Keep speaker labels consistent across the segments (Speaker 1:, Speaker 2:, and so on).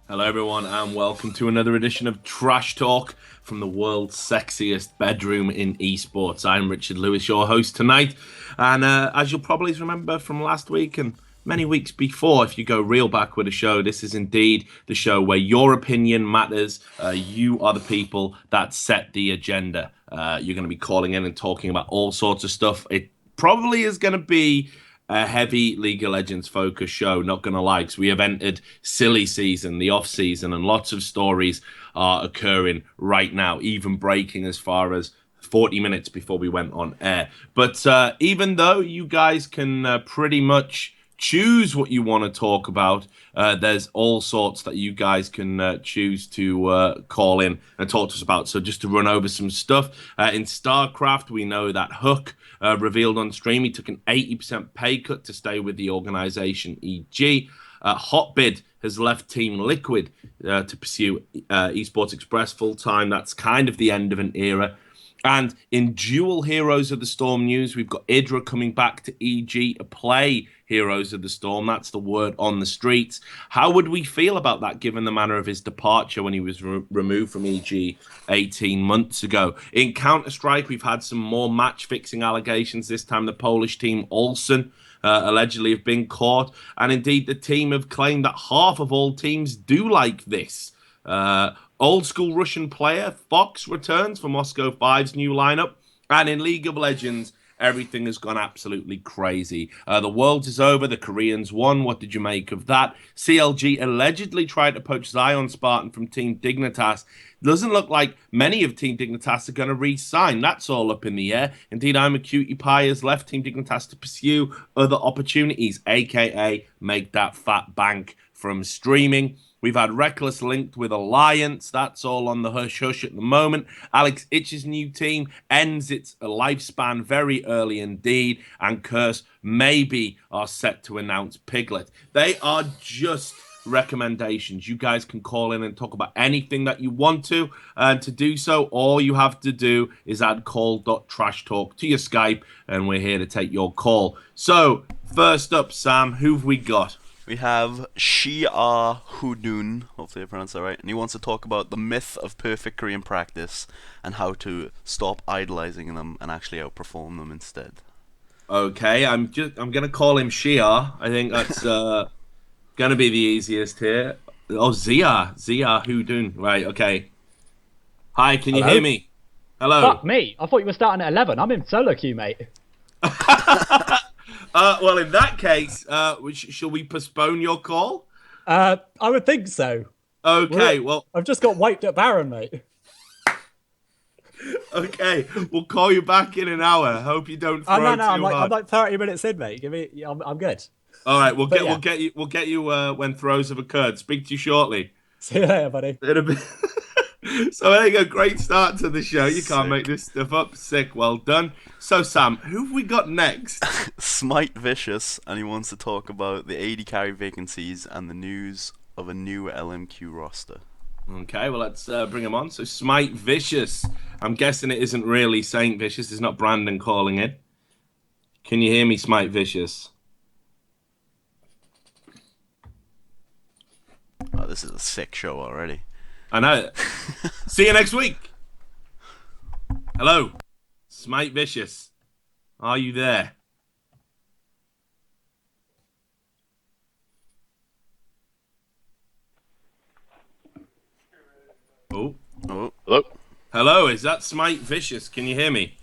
Speaker 1: Hello, everyone, and welcome to another edition of Trash Talk from the world's sexiest bedroom in esports. I'm Richard Lewis, your host tonight. And as you'll probably remember from last week and many weeks before, if you go real back with the show, this is indeed the show where your opinion matters. You are the people that set the agenda. You're going to be calling in and talking about all sorts of stuff. It probably is going to be a heavy League of Legends focused show, not going to lie, because we have entered silly season, the off season, and lots of stories are occurring right now, even breaking as far as 40 minutes before we went on air. But even though you guys can pretty much choose what you want to talk about, there's all sorts that you guys can choose to call in and talk to us about. So just to run over some stuff, in StarCraft, we know that Hook revealed on stream he took an 80% pay cut to stay with the organization, e.g. Hotbid has left Team Liquid to pursue Esports Express full-time. That's kind of the end of an era. And in dual Heroes of the Storm news, we've got Idra coming back to EG to play Heroes of the Storm. That's the word on the streets. How would we feel about that, given the manner of his departure when he was removed from EG 18 months ago? In Counter-Strike, we've had some more match-fixing allegations. This time, the Polish team, Olsen, allegedly have been caught. And indeed, the team have claimed that half of all teams do like this. Old school Russian player Fox returns for Moscow 5's new lineup. And in League of Legends, everything has gone absolutely crazy. The Worlds is over. The Koreans won. What did you make of that? CLG allegedly tried to poach Zion Spartan from Team Dignitas. Doesn't look like many of Team Dignitas are going to re-sign. That's all up in the air. Indeed, I'm a Cutie Pie has left Team Dignitas to pursue other opportunities, aka make that fat bank from streaming. We've had Reckless linked with Alliance. That's all on the hush-hush at the moment. Alex Itch's new team ends its lifespan very early indeed. And Curse maybe are set to announce Piglet. They are just recommendations. You guys can call in and talk about anything that you want to. And to do so, all you have to do is add call.trashtalk to your Skype. And we're here to take your call. So, first up, Sam, who've we got?
Speaker 2: We have Shia Hudun, hopefully I pronounced that right, and he wants to talk about the myth of perfect Korean practice and how to stop idolizing them and actually outperform them instead.
Speaker 1: Okay, I'm gonna call him Shia. I think that's gonna be the easiest here. Oh, Zia, who doing? Right, okay. Hi, can you hear
Speaker 3: Hello?
Speaker 1: me? Hello.
Speaker 3: Fuck me. I thought you were starting at 11. I'm in SoloQ, mate.
Speaker 1: Well, in that case, shall we postpone your call?
Speaker 3: I would think so.
Speaker 1: Okay, well,
Speaker 3: I've just got wiped at Baron, mate.
Speaker 1: okay, we'll call you back in an hour. Hope you don't throw
Speaker 3: Oh, no,
Speaker 1: too
Speaker 3: I'm
Speaker 1: hard.
Speaker 3: like 30 minutes in, mate. Give me, I'm good.
Speaker 1: All right, we'll
Speaker 3: But
Speaker 1: we'll get you when throws have occurred. Speak to you shortly.
Speaker 3: See you later, buddy.
Speaker 1: In a bit. So there you go. Great start to the show. You can't
Speaker 2: Sick.
Speaker 1: make this stuff up. Sick. Well done. So Sam, who have we got next?
Speaker 2: Smite Vicious, and he wants to talk about the 80 carry vacancies and the news of a new LMQ roster.
Speaker 1: Okay, well let's bring him on. So Smite Vicious. I'm guessing it isn't really Saint Vicious. It's not Brandon calling it. Can you hear me, Smite Vicious?
Speaker 2: Oh, this is a sick show already.
Speaker 1: I know. See you next week. Hello, Smite Vicious. Are you there? Oh.
Speaker 2: Oh,
Speaker 4: Hello?
Speaker 1: Hello, is that Smite Vicious? Can you hear me?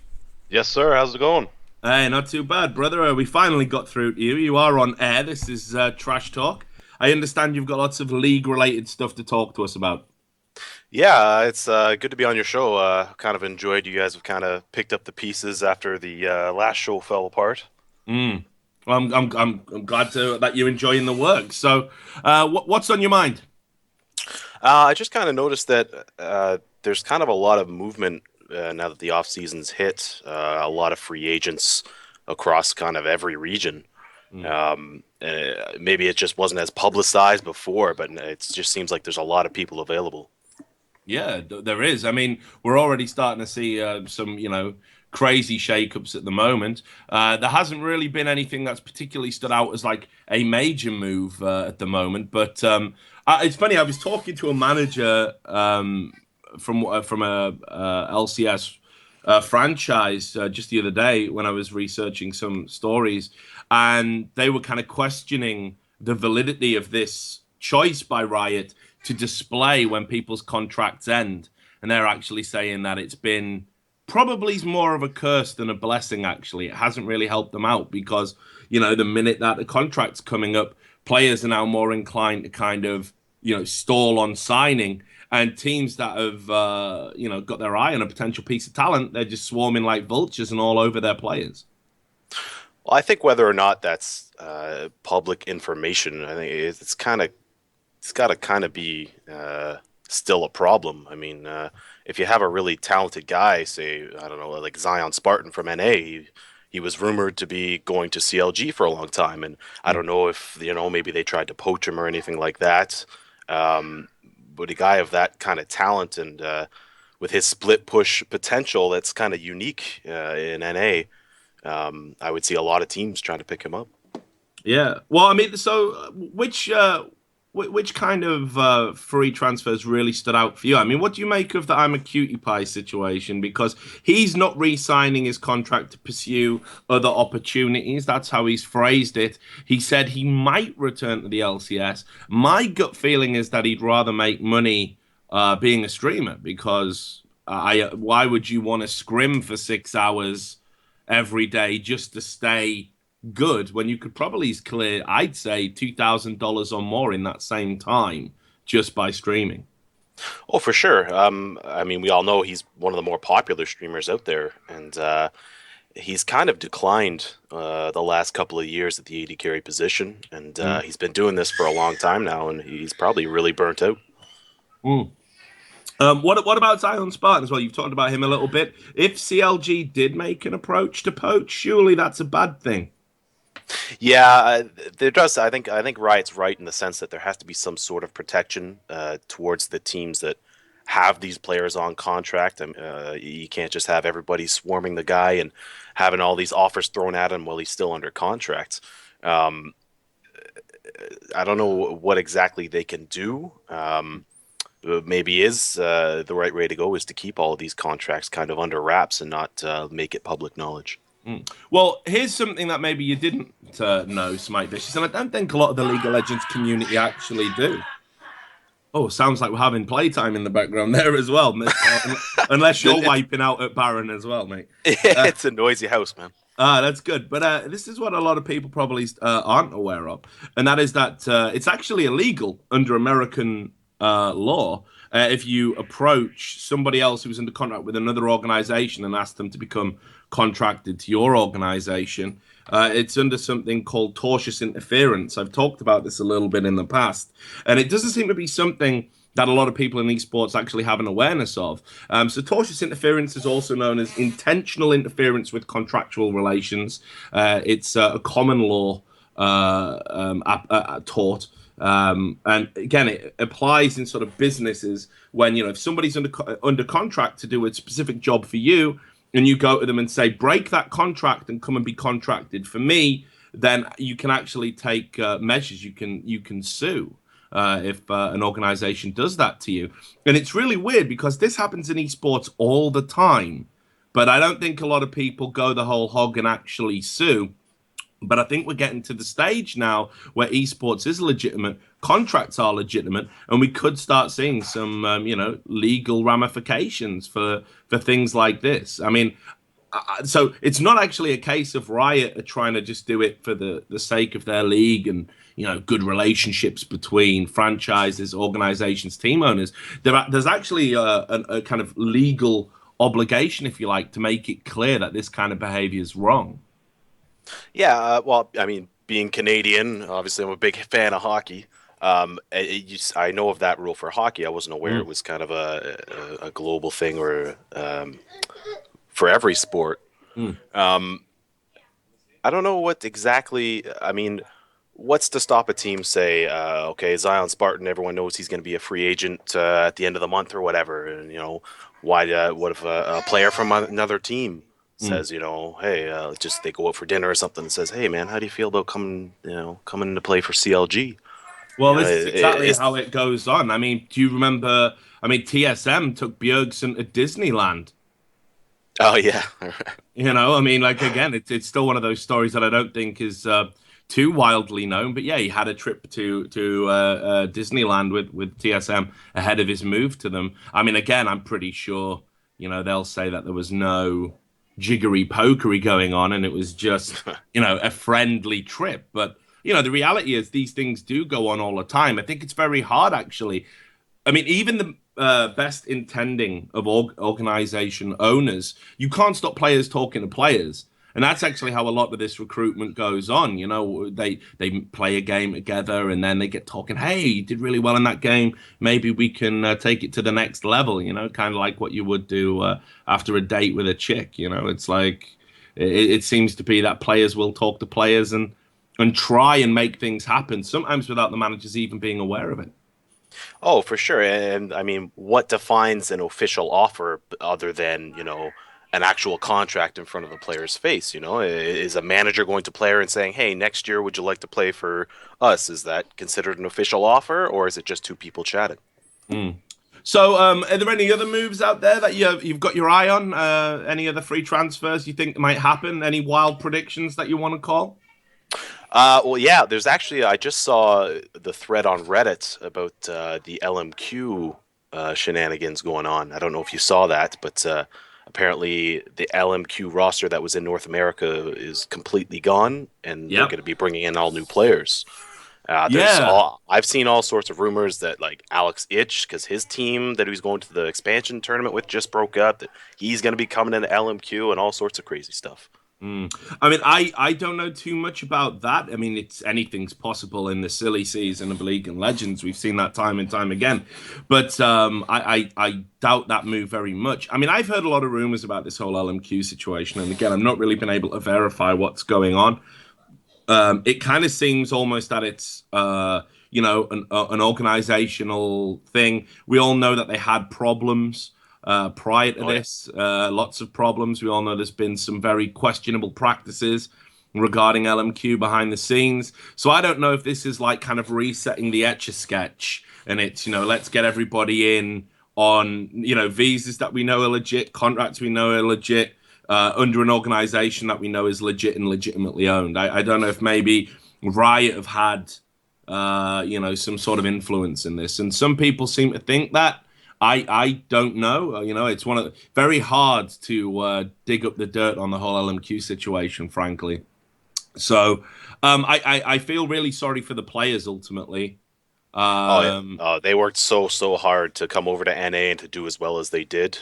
Speaker 4: Yes, sir. How's it going?
Speaker 1: Hey, not too bad, brother. We finally got through to you. You are on air. This is Trash Talk. I understand you've got lots of league-related stuff to talk to us about.
Speaker 4: Yeah, it's good to be on your show. Kind of enjoyed you guys have kind of picked up the pieces after the last show fell apart.
Speaker 1: Well, I'm glad that you're enjoying the work. So, what's on your mind?
Speaker 4: I just kind of noticed that there's kind of a lot of movement now that the off season's hit. A lot of free agents across kind of every region. Maybe it just wasn't as publicized before, but it just seems like there's a lot of people available.
Speaker 1: Yeah, there is. I mean, we're already starting to see some, crazy shakeups at the moment. There hasn't really been anything that's particularly stood out as like a major move at the moment. But it's funny. I was talking to a manager from a LCS franchise just the other day when I was researching some stories, and they were kind of questioning the validity of this choice by Riot to display when people's contracts end. And they're actually saying that it's been probably more of a curse than a blessing, actually. It hasn't really helped them out because, the minute that the contract's coming up, players are now more inclined to kind of, stall on signing. And teams that have, got their eye on a potential piece of talent, they're just swarming like vultures and all over their players.
Speaker 4: Well, I think whether or not that's public information, I think it's got to kind of be still a problem. I mean, if you have a really talented guy, say, I don't know, like Zion Spartan from NA, he was rumored to be going to CLG for a long time, and I don't know if maybe they tried to poach him or anything like that. But a guy of that kind of talent and with his split push potential, that's kind of unique in NA. I would see a lot of teams trying to pick him up.
Speaker 1: Yeah. Well, I mean, so which kind of free transfers really stood out for you? I mean, what do you make of the I'm a Cutie Pie situation? Because he's not re-signing his contract to pursue other opportunities. That's how he's phrased it. He said he might return to the LCS. My gut feeling is that he'd rather make money being a streamer, because why would you want to scrim for 6 hours every day just to stay good when you could probably clear, I'd say, $2,000 or more in that same time just by streaming?
Speaker 4: Oh, for sure. I mean, we all know he's one of the more popular streamers out there, and he's kind of declined the last couple of years at the AD carry position, and he's been doing this for a long time now, and he's probably really burnt out.
Speaker 1: What about Zion Spartan as well? You've talked about him a little bit. If CLG did make an approach to poach, surely that's a bad thing.
Speaker 4: Yeah, there does. I think Riot's right in the sense that there has to be some sort of protection towards the teams that have these players on contract. You can't just have everybody swarming the guy and having all these offers thrown at him while he's still under contract. I don't know what exactly they can do. Maybe the right way to go is to keep all of these contracts kind of under wraps and not make it public knowledge.
Speaker 1: Well, here's something that maybe you didn't know, Smite Vicious, and I don't think a lot of the League of Legends community actually do. Oh, sounds like we're having playtime in the background there as well, unless you're wiping out at Baron as well, mate.
Speaker 4: It's a noisy house, man.
Speaker 1: That's good. But this is what a lot of people probably aren't aware of, and that is that it's actually illegal under American law if you approach somebody else who's under contract with another organization and ask them to become contracted to your organization. It's under something called tortious interference. I've talked about this a little bit in the past, and it doesn't seem to be something that a lot of people in esports actually have an awareness of. So tortious interference is also known as intentional interference with contractual relations. It's a common law tort. And again, it applies in sort of businesses when, if somebody's under contract to do a specific job for you, and you go to them and say, break that contract and come and be contracted for me, then you can actually take measures. You can sue if an organization does that to you. And it's really weird because this happens in esports all the time, but I don't think a lot of people go the whole hog and actually sue. But I think we're getting to the stage now where esports is legitimate, contracts are legitimate, and we could start seeing some, legal ramifications for things like this. I mean, so it's not actually a case of Riot trying to just do it for the sake of their league and, good relationships between franchises, organizations, team owners. There's actually a kind of legal obligation, if you like, to make it clear that this kind of behavior is wrong.
Speaker 4: Yeah, well, I mean, being Canadian, obviously I'm a big fan of hockey. I know of that rule for hockey. I wasn't aware it was kind of a global thing or for every sport. I don't know what exactly. I mean, what's to stop a team say, okay, Zion Spartan, everyone knows he's going to be a free agent at the end of the month or whatever, and what if a player from another team says, hey, just they go out for dinner or something, and says, hey man, how do you feel about coming to play for CLG?
Speaker 1: Well, this is exactly
Speaker 4: It's
Speaker 1: how it goes on. I mean, do you remember? I mean, TSM took Bjergsen to Disneyland.
Speaker 4: oh yeah.
Speaker 1: I mean, like again, it's still one of those stories that I don't think is too wildly known. But yeah, he had a trip to Disneyland with TSM ahead of his move to them. I mean, again, I'm pretty sure they'll say that there was no jiggery pokery going on, and it was just a friendly trip. But the reality is these things do go on all the time. I think it's very hard actually. I mean, even the best intending of organization owners, you can't stop players talking to players. And that's actually how a lot of this recruitment goes on. They play a game together and then they get talking, hey, you did really well in that game. Maybe we can take it to the next level, kind of like what you would do after a date with a chick. It's like it seems to be that players will talk to players and try and make things happen, sometimes without the managers even being aware of it.
Speaker 4: Oh, for sure. And I mean, what defines an official offer other than, an actual contract in front of the player's face? Is a manager going to player and saying, hey, next year, would you like to play for us? Is that considered an official offer, or is it just two people chatting?
Speaker 1: So, are there any other moves out there that you've got your eye on? Any other free transfers you think might happen? Any wild predictions that you want to call?
Speaker 4: Well, yeah, there's actually, I just saw the thread on Reddit about the LMQ shenanigans going on. I don't know if you saw that, but apparently the LMQ roster that was in North America is completely gone, and they're
Speaker 1: Yep.
Speaker 4: going to be bringing in all new players.
Speaker 1: Yeah.
Speaker 4: I've seen all sorts of rumors that like Alex Itch, because his team that he was going to the expansion tournament with just broke up, that he's going to be coming into LMQ and all sorts of crazy stuff.
Speaker 1: I mean, I don't know too much about that. I mean, anything's possible in the silly season of League and Legends. We've seen that time and time again. But I doubt that move very much. I mean, I've heard a lot of rumors about this whole LMQ situation. And again, I've not really been able to verify what's going on. It kind of seems almost that it's, an organizational thing. We all know that they had problems prior to this, lots of problems. We all know there's been some very questionable practices regarding LMQ behind the scenes. So I don't know if this is like kind of resetting the Etch-a-Sketch and it's, let's get everybody in on, visas that we know are legit, contracts we know are legit, under an organization that we know is legit and legitimately owned. I don't know if maybe Riot have had, some sort of influence in this. And some people seem to think that. I don't know. It's very hard to dig up the dirt on the whole LMQ situation, frankly. So I feel really sorry for the players ultimately.
Speaker 4: They worked so hard to come over to NA and to do as well as they did.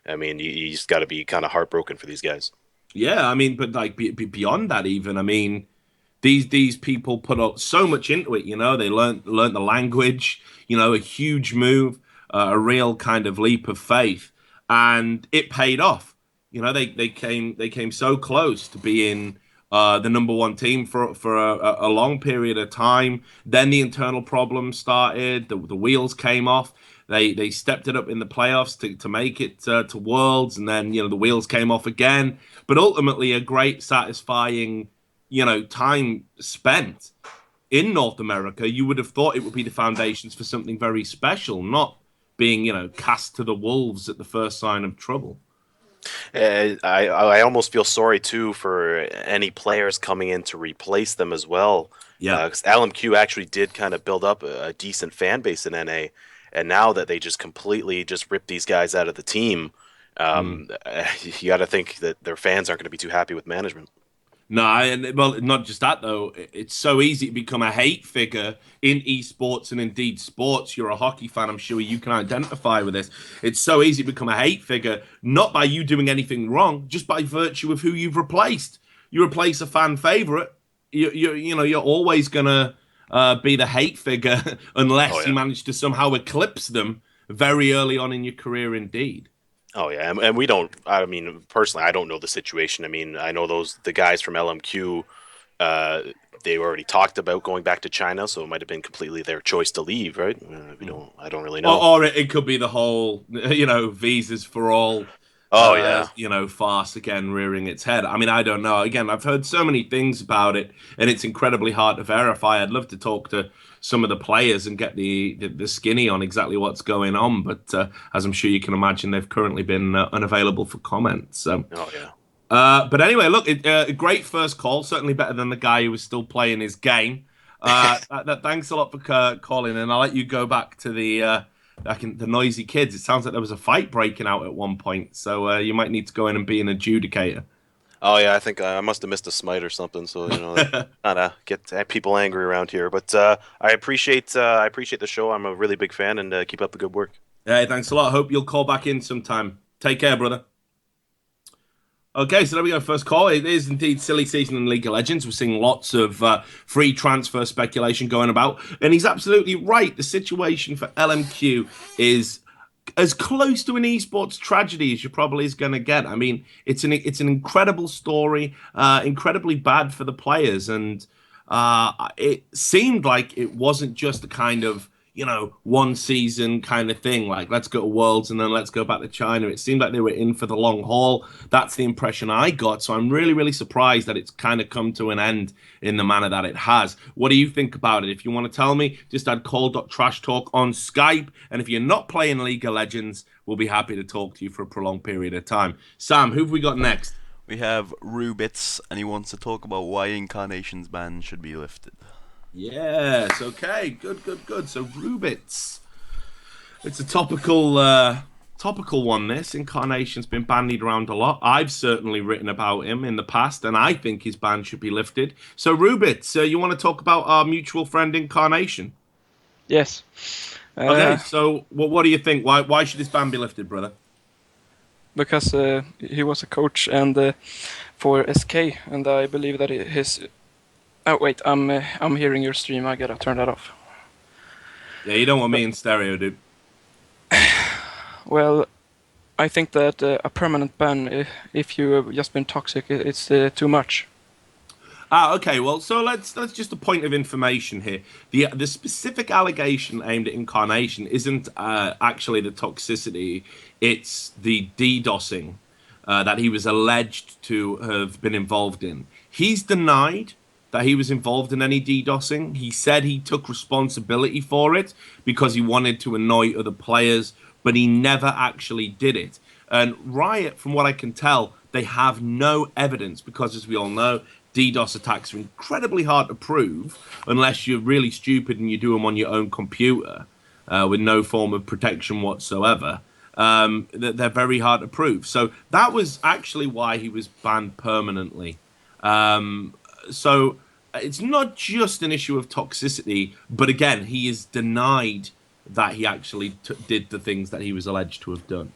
Speaker 4: I mean, you just got to be kind of heartbroken for these guys.
Speaker 1: Yeah, I mean, but like beyond that, even I mean, these people put up so much into it. They learned the language. A huge move. A real kind of leap of faith, and it paid off. They came so close to being the number one team for a long period of time. Then the internal problems started. The wheels came off. They stepped it up in the playoffs to make it to Worlds, and then the wheels came off again. But ultimately, a great, satisfying time spent in North America. You would have thought it would be the foundations for something very special, not being, cast to the wolves at the first sign of trouble.
Speaker 4: I almost feel sorry too for any players coming in to replace them as well.
Speaker 1: Yeah.
Speaker 4: Because LMQ actually did kind of build up a decent fan base in NA, and now that they just completely just ripped these guys out of the team, you got to think that their fans aren't going to be too happy with management.
Speaker 1: No, and well, not just that though. It's so easy to become a hate figure in esports and indeed sports. You're a hockey fan, I'm sure you can identify with this. It's so easy to become a hate figure, not by you doing anything wrong, just by virtue of who you've replaced. You replace a fan favorite, you're always gonna be the hate figure unless you manage to somehow eclipse them very early on in your career. Indeed.
Speaker 4: Oh yeah, and we don't. I mean, personally, I don't know the situation. I mean, I know the guys from LMQ. They already talked about going back to China, so it might have been completely their choice to leave, right? We don't. I don't really know.
Speaker 1: Or it could be the whole, visas for all.
Speaker 4: Oh yeah.
Speaker 1: Farce again rearing its head. I mean, I don't know. Again, I've heard so many things about it, and it's incredibly hard to verify. I'd love to talk to some of the players and get the skinny on exactly what's going on, but as I'm sure you can imagine, they've currently been unavailable for comment. So.
Speaker 4: Oh yeah.
Speaker 1: But anyway, look, a great first call. Certainly better than the guy who was still playing his game. Thanks a lot for calling, and I'll let you go back to the noisy kids. It sounds like there was a fight breaking out at one point, so you might need to go in and be an adjudicator.
Speaker 4: Oh yeah, I think I must have missed a smite or something. So not get people angry around here. But I appreciate the show. I'm a really big fan, and keep up the good work.
Speaker 1: Hey, thanks a lot. Hope you'll call back in sometime. Take care, brother. Okay, so there we go. First call. It is indeed silly season in League of Legends. We're seeing lots of free transfer speculation going about. And he's absolutely right. The situation for LMQ is as close to an esports tragedy as you probably is going to get. I mean, it's an incredible story, incredibly bad for the players. And it seemed like it wasn't just a kind of, one season kind of thing, like let's go to Worlds and then let's go back to China. It seemed like they were in for the long haul. That's the impression I got. So I'm really, really surprised that it's kind of come to an end in the manner that it has. What do you think about it? If you want to tell me, just add call.trashtalk on Skype. And if you're not playing League of Legends, we'll be happy to talk to you for a prolonged period of time. Sam, who have we got next?
Speaker 2: We have Rubits, and he wants to talk about why Incarnation's ban should be lifted.
Speaker 1: Yes, okay, good. So Rubits, it's a topical one. This Incarnation's been bandied around a lot. I've certainly written about him in the past, and I think his ban should be lifted. So Rubits, you want to talk about our mutual friend Incarnation?
Speaker 5: Yes.
Speaker 1: Okay, so what do you think? Why should his ban be lifted, brother?
Speaker 5: Because he was a coach and for SK, and I believe that his. Oh wait, I'm hearing your stream. I gotta turn that off.
Speaker 1: Yeah, you don't want me in stereo, dude.
Speaker 5: Well, I think that a permanent ban, if you have just been toxic, it's too much.
Speaker 1: Okay. Well, so let's just a point of information here. The specific allegation aimed at Incarnation isn't actually the toxicity; it's the DDoSing that he was alleged to have been involved in. He's denied that he was involved in any DDoSing. He said he took responsibility for it because he wanted to annoy other players, but he never actually did it. And Riot, from what I can tell, they have no evidence because, as we all know, DDoS attacks are incredibly hard to prove unless you're really stupid and you do them on your own computer with no form of protection whatsoever. They're very hard to prove. So that was actually why he was banned permanently. So it's not just an issue of toxicity, but again, he is denied that he actually did the things that he was alleged to have done.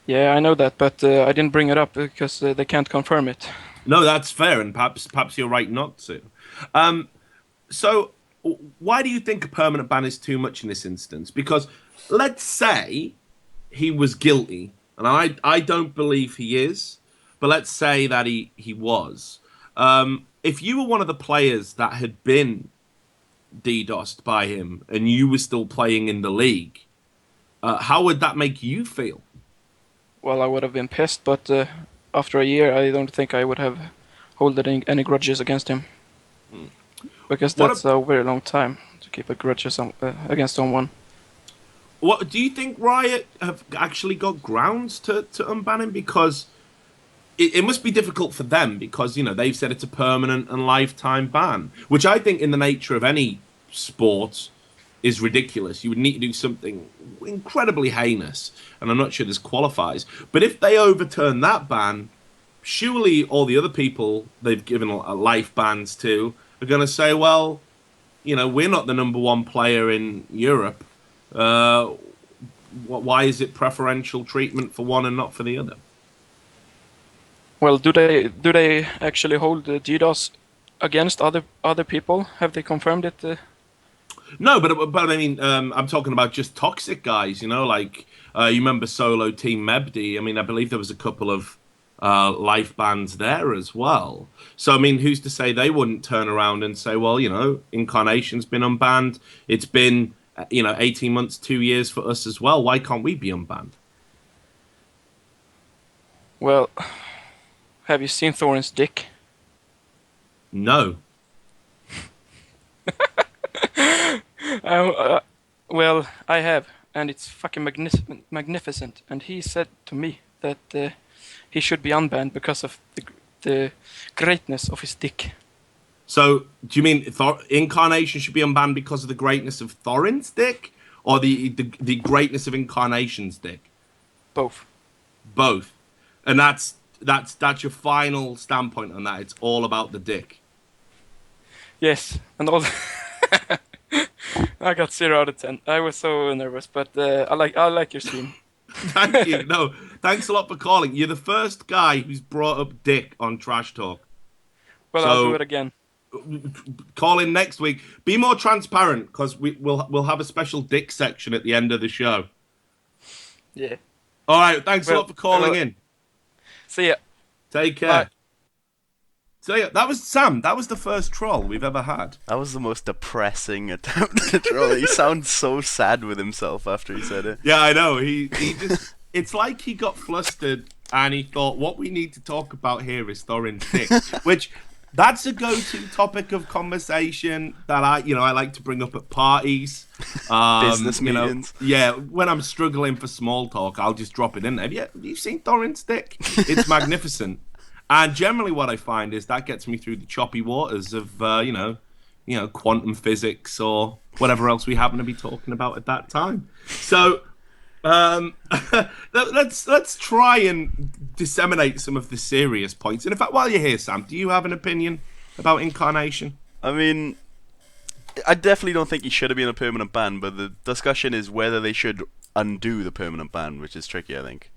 Speaker 5: Yeah, I know that, but I didn't bring it up because they can't confirm it.
Speaker 1: No, that's fair, and perhaps you're right not to. So why do you think a permanent ban is too much in this instance? Because let's say he was guilty, and I don't believe he is, but let's say that he was. If you were one of the players that had been DDoSed by him and you were still playing in the league, how would that make you feel?
Speaker 5: Well, I would have been pissed, but after a year, I don't think I would have holding any grudges against him. Because that's a very long time to keep a grudge against someone.
Speaker 1: What do you think Riot have actually got grounds to unban him? Because it must be difficult for them because, they've said it's a permanent and lifetime ban, which I think in the nature of any sport is ridiculous. You would need to do something incredibly heinous, and I'm not sure this qualifies. But if they overturn that ban, surely all the other people they've given life bans to are going to say, well, we're not the number one player in Europe. Why is it preferential treatment for one and not for the other?
Speaker 5: Well, do they actually hold the DDoS against other people? Have they confirmed it?
Speaker 1: No, but I mean, I'm talking about just toxic guys. You remember Solo Team Mebdi. I mean, I believe there was a couple of life bans there as well. So I mean, who's to say they wouldn't turn around and say, well, Incarnation's been unbanned. It's been 18 months, 2 years for us as well. Why can't we be unbanned?
Speaker 5: Well, have you seen Thoorin's dick?
Speaker 1: No.
Speaker 5: Well, I have, and it's fucking magnificent. And he said to me that he should be unbanned because of the greatness of his dick.
Speaker 1: So, do you mean Incarnation should be unbanned because of the greatness of Thoorin's dick, or the greatness of Incarnation's dick?
Speaker 5: Both.
Speaker 1: Both. And that's your final standpoint on that. It's all about the dick.
Speaker 5: Yes, and all. I got 0 out of 10. I was so nervous, but I like your stream.
Speaker 1: Thank you. No, thanks a lot for calling. You're the first guy who's brought up dick on Trash Talk.
Speaker 5: Well,
Speaker 1: So-
Speaker 5: I'll do it again.
Speaker 1: Call in next week. Be more transparent, because we'll have a special dick section at the end of the show.
Speaker 5: Yeah.
Speaker 1: All right. Thanks a lot for calling in.
Speaker 5: See ya.
Speaker 1: Take care.
Speaker 5: Bye.
Speaker 1: So yeah, that was Sam. That was the first troll we've ever had.
Speaker 2: That was the most depressing attempt at troll. He sounds so sad with himself after he said it.
Speaker 1: Yeah, I know. He just. It's like he got flustered and he thought, what we need to talk about here is Thoorin's dick, which that's a go-to topic of conversation that I like to bring up at parties,
Speaker 2: Business meetings.
Speaker 1: Yeah, when I'm struggling for small talk, I'll just drop it in there. Have you seen Thoorin's dick? It's magnificent. And generally what I find is that gets me through the choppy waters of, quantum physics or whatever else we happen to be talking about at that time. So let's try and disseminate some of the serious points. And in fact, while you're here, Sam, do you have an opinion about Incarnation?
Speaker 2: I mean, I definitely don't think he should have been a permanent ban, but the discussion is whether they should undo the permanent ban, which is tricky, I think.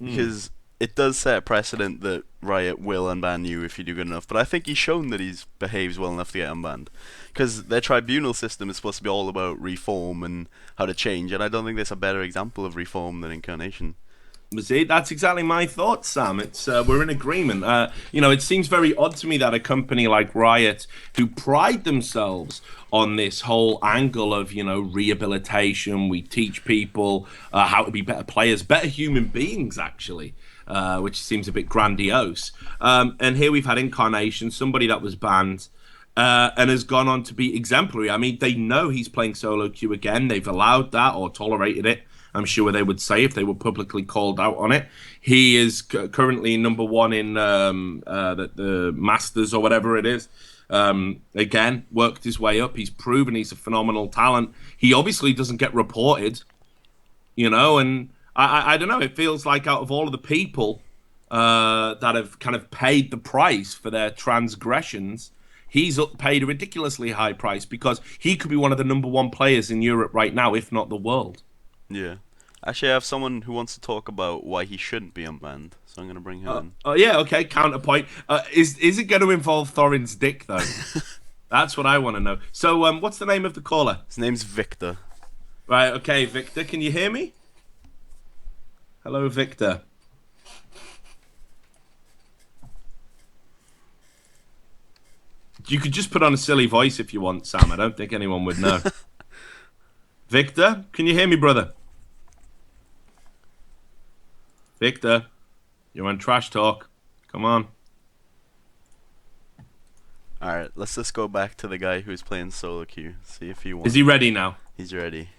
Speaker 2: Because it does set a precedent that Riot will unban you if you do good enough, but I think he's shown that he behaves well enough to get unbanned. Because their tribunal system is supposed to be all about reform and how to change, and I don't think there's a better example of reform than Incarnation.
Speaker 1: See, that's exactly my thoughts, Sam. It's we're in agreement. It seems very odd to me that a company like Riot, who pride themselves on this whole angle of, rehabilitation, we teach people how to be better players, better human beings, actually, which seems a bit grandiose. And here we've had Incarnation, somebody that was banned, and has gone on to be exemplary. I mean, they know he's playing SoloQ again. They've allowed that or tolerated it. I'm sure they would say if they were publicly called out on it. He is currently number one in the Masters or whatever it is. Again, worked his way up. He's proven he's a phenomenal talent. He obviously doesn't get reported, and I don't know. It feels like out of all of the people that have kind of paid the price for their transgressions, he's paid a ridiculously high price because he could be one of the number one players in Europe right now, if not the world.
Speaker 2: Yeah. Actually, I have someone who wants to talk about why he shouldn't be unbanned, so I'm going to bring him in.
Speaker 1: Oh, yeah, okay, counterpoint. Is it going to involve Thoorin's dick, though? That's what I want to know. So, what's the name of the caller?
Speaker 2: His name's Victor.
Speaker 1: Right, okay, Victor, can you hear me? Hello, Victor. You could just put on a silly voice if you want, Sam. I don't think anyone would know. Victor, can you hear me, brother? Victor, you're on Trash Talk. Come on.
Speaker 2: Alright, let's just go back to the guy who's playing SoloQ. See if he wants.
Speaker 1: Is he ready now?
Speaker 2: He's ready.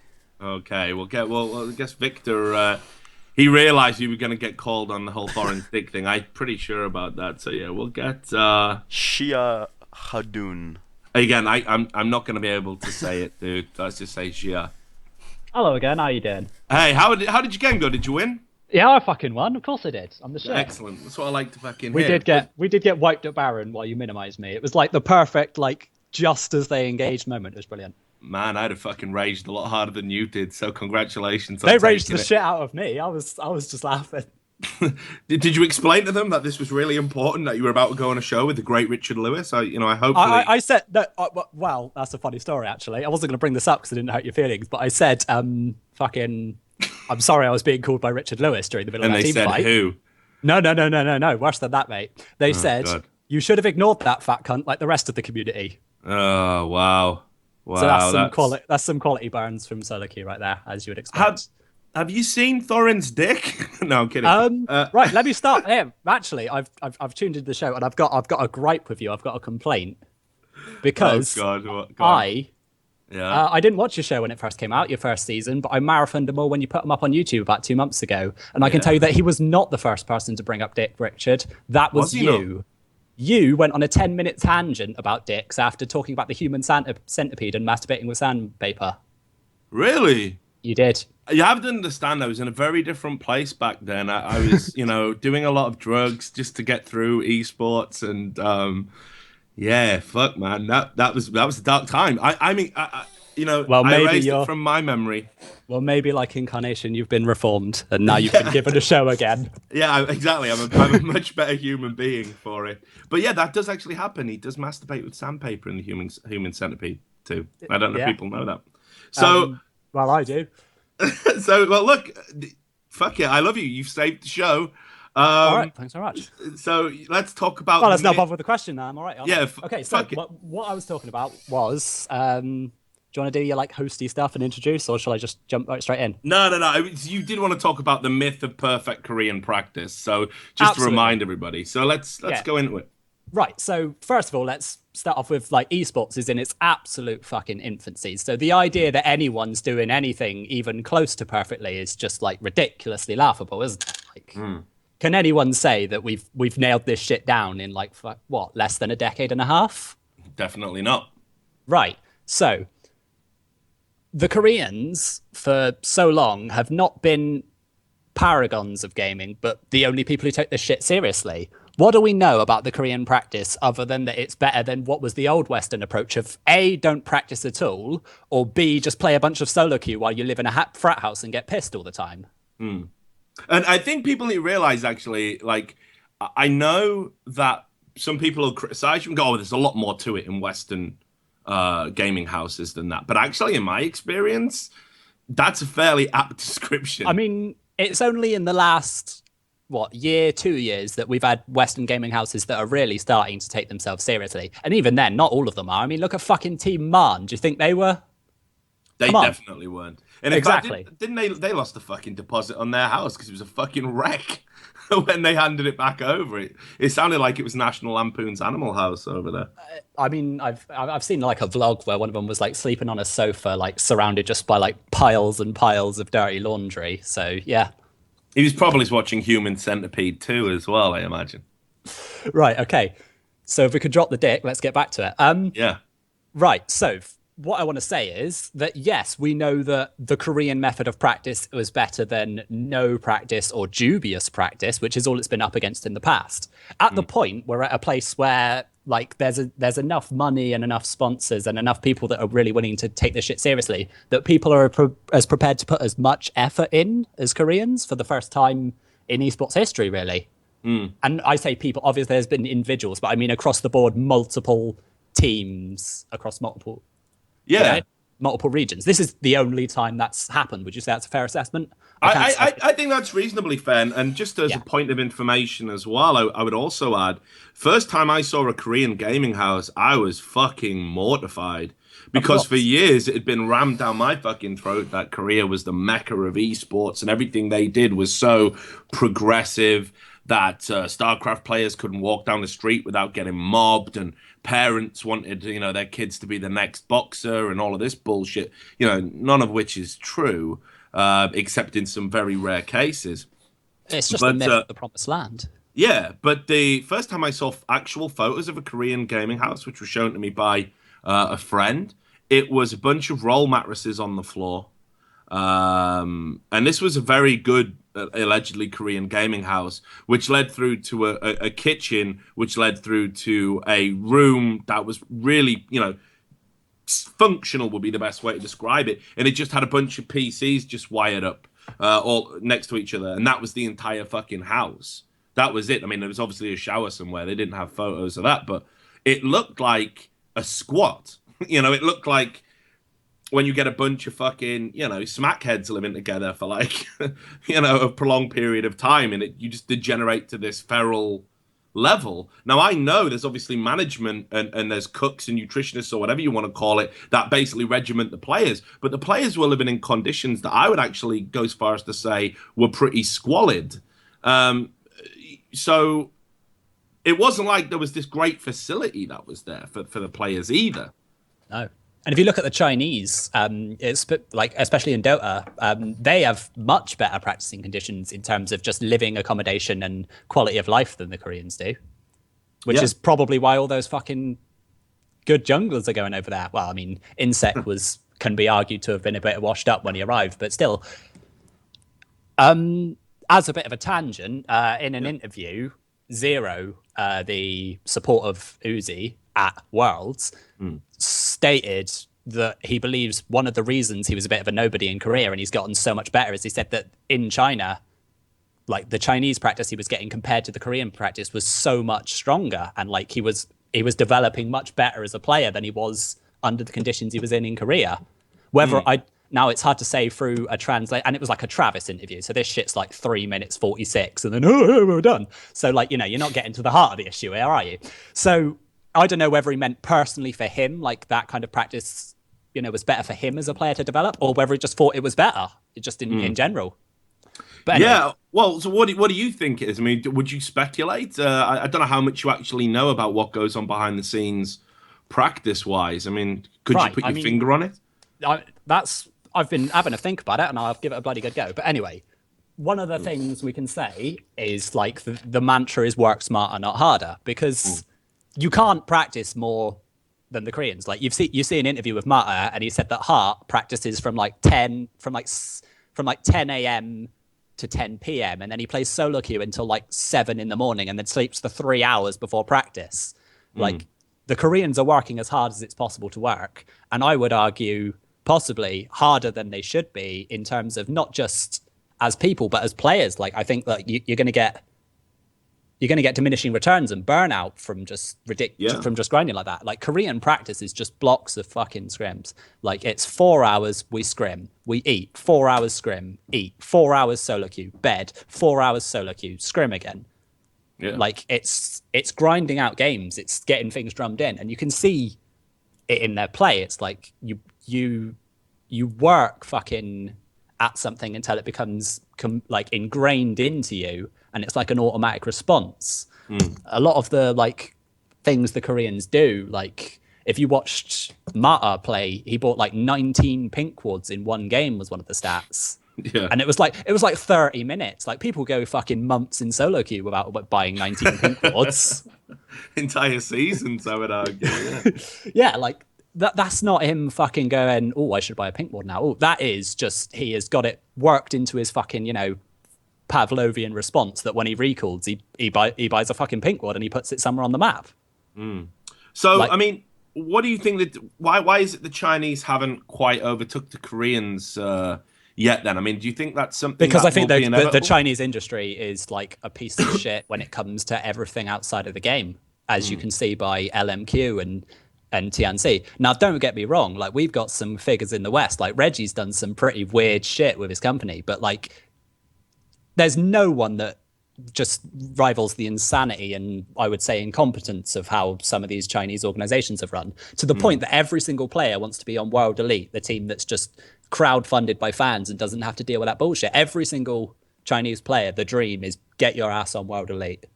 Speaker 1: Okay, I guess Victor, he realized you were going to get called on the whole Thoorin's dick thing. I'm pretty sure about that. So yeah, we'll get
Speaker 2: Shia Hadun.
Speaker 1: Again, I'm not going to be able to say it, dude. Let's just say Shia.
Speaker 3: Hello again, how you doing?
Speaker 1: Hey, how did your game go? Did you win?
Speaker 3: Yeah, I fucking won. Of course I did. I'm the shit.
Speaker 1: Excellent. That's what I like to fucking
Speaker 3: We
Speaker 1: hear.
Speaker 3: did get wiped at Baron while you minimised me. It was like the perfect, just as they engaged moment. It was brilliant.
Speaker 1: Man, I'd have fucking raged a lot harder than you did. So congratulations. on
Speaker 3: They raged
Speaker 1: taking
Speaker 3: the
Speaker 1: it.
Speaker 3: shit out of me. I was just laughing.
Speaker 1: Did you explain to them that this was really important, that you were about to go on a show with the great Richard Lewis? I hopefully...
Speaker 3: I said that. Well, that's a funny story actually. I wasn't going to bring this up because I didn't hurt your feelings, but I said, I'm sorry, I was being called by Richard Lewis during the middle
Speaker 1: and
Speaker 3: of that
Speaker 1: they
Speaker 3: team
Speaker 1: said
Speaker 3: fight.
Speaker 1: who?
Speaker 3: No. Worse than that, mate. They said
Speaker 1: God.
Speaker 3: you should have ignored that fat cunt like the rest of the community.
Speaker 1: Oh, wow.
Speaker 3: So that's some quality burns from SoloQ right there, as you would expect.
Speaker 1: Have you seen Thorin's dick? No, I'm kidding.
Speaker 3: Right, let me start here. Actually, I've tuned into the show and I've got a gripe with you. I've got a complaint because
Speaker 1: Oh God, what? Go on. Yeah.
Speaker 3: I didn't watch your show when it first came out, your first season, but I marathoned them all when you put them up on YouTube about 2 months ago. And I can tell you that he was not the first person to bring up Dick, Richard. That was
Speaker 1: he
Speaker 3: you.
Speaker 1: not?
Speaker 3: You went on a 10-minute tangent about dicks after talking about the human centipede and masturbating with sandpaper.
Speaker 1: Really?
Speaker 3: You did.
Speaker 1: You have to understand, I was in a very different place back then. I was, doing a lot of drugs just to get through eSports, and yeah, fuck, man, that was a dark time. I mean,
Speaker 3: Well, maybe
Speaker 1: I erased
Speaker 3: you're-
Speaker 1: it from my memory.
Speaker 3: Well, maybe like Incarnation, you've been reformed and now you've been given a show again.
Speaker 1: Yeah, exactly. I'm a much better human being for it. But yeah, that does actually happen. He does masturbate with sandpaper in the human centipede too. I don't know if people know that. So,
Speaker 3: Well, I do.
Speaker 1: well, look, fuck it. I love you. You've saved the show.
Speaker 3: All right, thanks very much.
Speaker 1: So let's talk about.
Speaker 3: Well, let's not bother with the question now. I'm all right.
Speaker 1: Yeah.
Speaker 3: Okay, so
Speaker 1: fuck it.
Speaker 3: what I was talking about was, do you want to do your like hosty stuff and introduce, or shall I just jump right straight in?
Speaker 1: No. You did want to talk about the myth of perfect Korean practice. So just
Speaker 3: Absolutely.
Speaker 1: to remind everybody. So let's go into it.
Speaker 3: Right. So first of all, let's start off with like esports is in its absolute fucking infancy. So the idea that anyone's doing anything even close to perfectly is just like ridiculously laughable, isn't it? Like, can anyone say that we've nailed this shit down in like what, less than a decade and a half?
Speaker 1: Definitely not.
Speaker 3: Right. So the Koreans for so long have not been paragons of gaming, but the only people who take this shit seriously. What do we know about the Korean practice other than that it's better than what was the old Western approach of A, don't practice at all, or B, just play a bunch of SoloQ while you live in a frat house and get pissed all the time?
Speaker 1: And I think people need to realize, actually, like, I know that some people will criticize you and go, oh, there's a lot more to it in Western gaming houses than that. But actually, in my experience, that's a fairly apt description.
Speaker 3: I mean, it's only in the last, year, 2 years that we've had Western gaming houses that are really starting to take themselves seriously. And even then, not all of them are. I mean, look at fucking Team Man. Do you think they were?
Speaker 1: They
Speaker 3: Come on.
Speaker 1: definitely weren't. And
Speaker 3: Exactly.
Speaker 1: Didn't they lost a fucking deposit on their house because it was a fucking wreck when they handed it back over. It sounded like it was National Lampoon's Animal House over there.
Speaker 3: I mean, I've seen like a vlog where one of them was like sleeping on a sofa, like surrounded just by like piles and piles of dirty laundry. So yeah.
Speaker 1: He was probably watching Human Centipede too, as well, I imagine.
Speaker 3: Right. Okay. So if we could drop the dick, let's get back to it.
Speaker 1: Yeah.
Speaker 3: Right. So what I want to say is that, yes, we know that the Korean method of practice was better than no practice or dubious practice, which is all it's been up against in the past. At the point, we're at a place where like there's enough money and enough sponsors and enough people that are really willing to take this shit seriously that people are as prepared to put as much effort in as Koreans for the first time in esports history, really. And I say people, obviously there's been individuals, but I mean across the board, multiple teams across multiple multiple regions. This is the only time that's happened. Would you say that's a fair assessment?
Speaker 1: I think that's reasonably fair. And just as a point of information as well, I would also add, first time I saw a Korean gaming house, I was fucking mortified. Because for years it had been rammed down my fucking throat that Korea was the mecca of esports and everything they did was so progressive that StarCraft players couldn't walk down the street without getting mobbed, and parents wanted, their kids to be the next boxer and all of this bullshit, none of which is true, except in some very rare cases.
Speaker 3: It's just the myth of the promised land.
Speaker 1: Yeah, but the first time I saw actual photos of a Korean gaming house, which was shown to me by a friend, it was a bunch of roll mattresses on the floor. And this was a very good, allegedly Korean gaming house, which led through to a kitchen, which led through to a room that was really, functional would be the best way to describe it. And it just had a bunch of PCs just wired up all next to each other. And that was the entire fucking house. That was it. I mean, there was obviously a shower somewhere. They didn't have photos of that, but it looked like a squat. It looked like when you get a bunch of fucking, smackheads living together for like, a prolonged period of time, and you just degenerate to this feral, level. Now, I know there's obviously management and there's cooks and nutritionists or whatever you want to call it that basically regiment the players, but the players were living in conditions that I would actually go as far as to say were pretty squalid. So it wasn't like there was this great facility that was there for the players either.
Speaker 3: No. And if you look at the Chinese, it's like, especially in Dota, they have much better practicing conditions in terms of just living accommodation and quality of life than the Koreans do, which is probably why all those fucking good junglers are going over there. Well, I mean, Insec can be argued to have been a bit washed up when he arrived, but still. As a bit of a tangent, in an interview, Zero, the support of Uzi at Worlds, stated that he believes one of the reasons he was a bit of a nobody in Korea and he's gotten so much better is he said that in China, like the Chinese practice he was getting compared to the Korean practice was so much stronger, and like he was developing much better as a player than he was under the conditions he was in Korea. Now it's hard to say through a translate, and it was like a Travis interview, so this shit's like 3 minutes 46 and then we're done. So like, you know, you're not getting to the heart of the issue here, are you? So I don't know whether he meant personally for him, like that kind of practice, you know, was better for him as a player to develop, or whether he just thought it was better, just in general. But anyway.
Speaker 1: Yeah, well, so what do you think it is? I mean, would you speculate? I don't know how much you actually know about what goes on behind the scenes practice-wise. I mean, could you put your finger on it?
Speaker 3: I've been having a think about it, and I'll give it a bloody good go. But anyway, one of the things we can say is like the mantra is work smarter, not harder, because you can't practice more than the Koreans. Like you see an interview with Mata, and he said that Hart practices from like 10 a.m. to 10 p.m. and then he plays SoloQ until like 7 in the morning, and then sleeps for 3 hours before practice. Like the Koreans are working as hard as it's possible to work, and I would argue possibly harder than they should be in terms of not just as people but as players. Like I think that you're going to get diminishing returns and burnout from just from just grinding like that. Like Korean practice is just blocks of fucking scrims. Like it's 4 hours we scrim, we eat, 4 hours scrim, eat, 4 hours SoloQ, bed, 4 hours SoloQ, scrim again. Yeah. Like it's grinding out games, it's getting things drummed in, and you can see it in their play. It's like you work fucking at something until it becomes like ingrained into you, and it's like an automatic response. A lot of the like things the Koreans do, like if you watched Mata play, he bought like 19 pink quads in one game was one of the stats. Yeah. And it was like 30 minutes. Like people go fucking months in SoloQ without buying 19 pink quads.
Speaker 1: Entire seasons, I would argue. Yeah,
Speaker 3: yeah, like that's not him fucking going, oh, I should buy a pink board now. Oh, that is just he has got it worked into his fucking, you know, Pavlovian response that when he recalls, he buys a fucking pink board and he puts it somewhere on the map.
Speaker 1: So, like, I mean, what do you think that why is it the Chinese haven't quite overtook the Koreans yet then? I mean, do you think that's something
Speaker 3: because I think the Chinese industry is like a piece of shit when it comes to everything outside of the game, as you can see by LMQ and TNC. Now, don't get me wrong, like we've got some figures in the West, like Reggie's done some pretty weird shit with his company, but like there's no one that just rivals the insanity and I would say incompetence of how some of these Chinese organizations have run, to the point that every single player wants to be on World Elite, the team that's just crowdfunded by fans and doesn't have to deal with that bullshit. Every single Chinese player, the dream is get your ass on World Elite.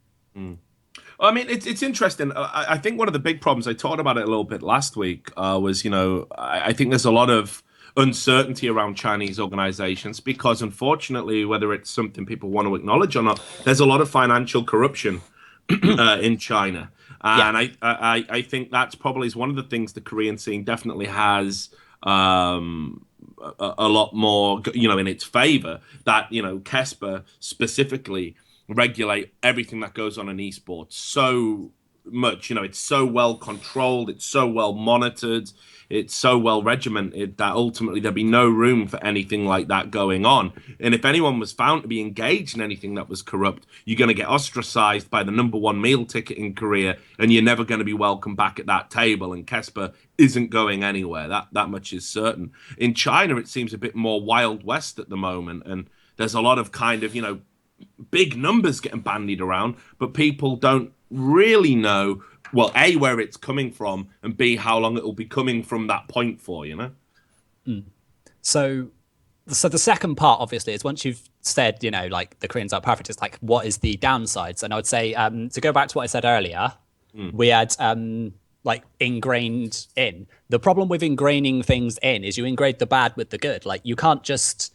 Speaker 1: I mean, it's interesting. I think one of the big problems, I talked about it a little bit last week, was, you know, I think there's a lot of uncertainty around Chinese organizations because, unfortunately, whether it's something people want to acknowledge or not, there's a lot of financial corruption in China. And I think that's probably is one of the things the Korean scene definitely has a lot more, you know, in its favor, that, you know, Kesper specifically regulate everything that goes on in eSports so much. You know, it's so well controlled, it's so well monitored, it's so well regimented that ultimately there'd be no room for anything like that going on. And if anyone was found to be engaged in anything that was corrupt, you're going to get ostracized by the #1 meal ticket in Korea, and you're never going to be welcome back at that table. And Kesper isn't going anywhere. That much is certain. In China, it seems a bit more Wild West at the moment, and there's a lot of kind of, you know, big numbers getting bandied around, but people don't really know, well, A, where it's coming from, and B, how long it will be coming from that point for, you know?
Speaker 3: So the second part, obviously, is once you've said, like the Koreans are perfect, it's like, what is the downsides? And I would say, to go back to what I said earlier, we had like ingrained in. The problem with ingraining things in is you ingrain the bad with the good. Like you can't just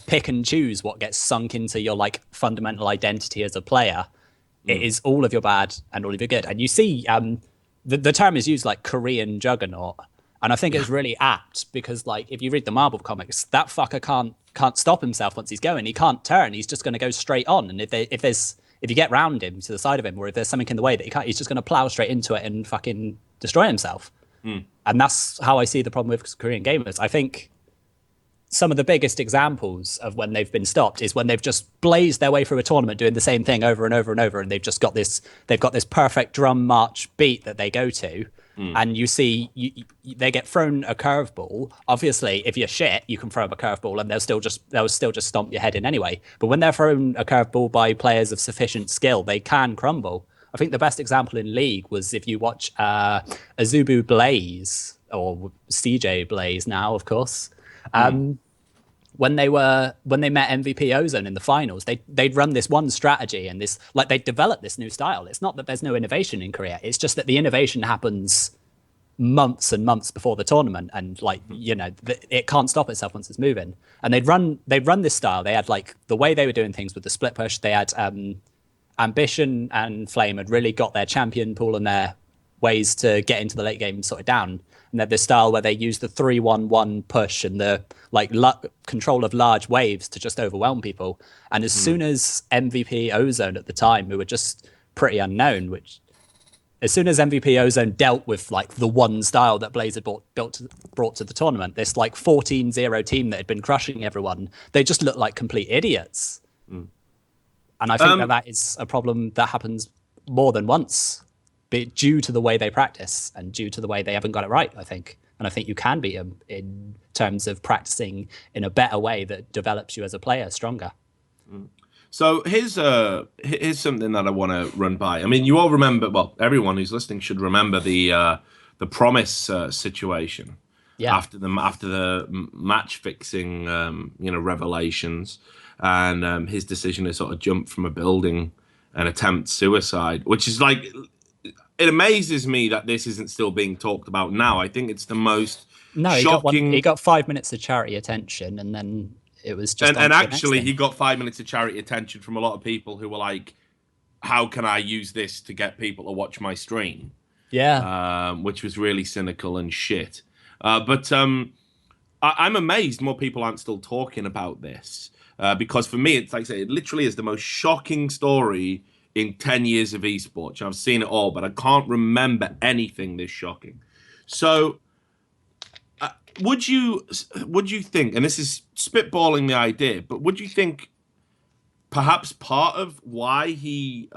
Speaker 3: pick and choose what gets sunk into your like fundamental identity as a player. It is all of your bad and all of your good. And you see, the term is used like Korean juggernaut. And I think it's really apt because, like, if you read the Marvel comics, that fucker can't stop himself once he's going. He can't turn. He's just going to go straight on. And if you get round him to the side of him, or if there's something in the way that he can't, he's just going to plow straight into it and fucking destroy himself. And that's how I see the problem with Korean gamers. I think some of the biggest examples of when they've been stopped is when they've just blazed their way through a tournament doing the same thing over and over and over, and they've got this perfect drum march beat that they go to. And you see, they get thrown a curveball. Obviously, if you're shit, you can throw them a curveball, and they'll still just stomp your head in anyway. But when they're thrown a curveball by players of sufficient skill, they can crumble. I think the best example in League was if you watch Azubu Blaze, or CJ Blaze now, of course. When they met MVP Ozone in the finals, they'd run this one strategy and they developed this new style. It's not that there's no innovation in Korea. It's just that the innovation happens months and months before the tournament, and it can't stop itself once it's moving. And they'd run this style. They had like the way they were doing things with the split push. They had Ambition and Flame had really got their champion pool and their ways to get into the late game and sort it down. And they had this style where they use the 3-1-1 push and the control of large waves to just overwhelm people. And as soon as MVP Ozone at the time, who were just pretty unknown, as soon as MVP Ozone dealt with like the one style that Blaze had brought to the tournament, this like 14-0 team that had been crushing everyone, they just looked like complete idiots. And I think that is a problem that happens more than once, due to the way they practice and due to the way they haven't got it right, I think. And I think you can beat them in terms of practicing in a better way that develops you as a player stronger.
Speaker 1: So here's something that I want to run by. I mean, you all remember, well, everyone who's listening should remember the Promise situation.
Speaker 3: Yeah.
Speaker 1: After the match fixing, revelations, and his decision to sort of jump from a building and attempt suicide, which is like, it amazes me that this isn't still being talked about now. I think it's the most shocking.
Speaker 3: He got 5 minutes of charity attention, and then it was just.
Speaker 1: And actually, he got 5 minutes of charity attention from a lot of people who were like, "How can I use this to get people to watch my stream?"
Speaker 3: Yeah,
Speaker 1: which was really cynical and shit. But I'm amazed more people aren't still talking about this, because for me, it's like I say, it literally is the most shocking story in 10 years of eSports. I've seen it all, but I can't remember anything this shocking. So would you think, and this is spitballing the idea, but would you think perhaps part of why he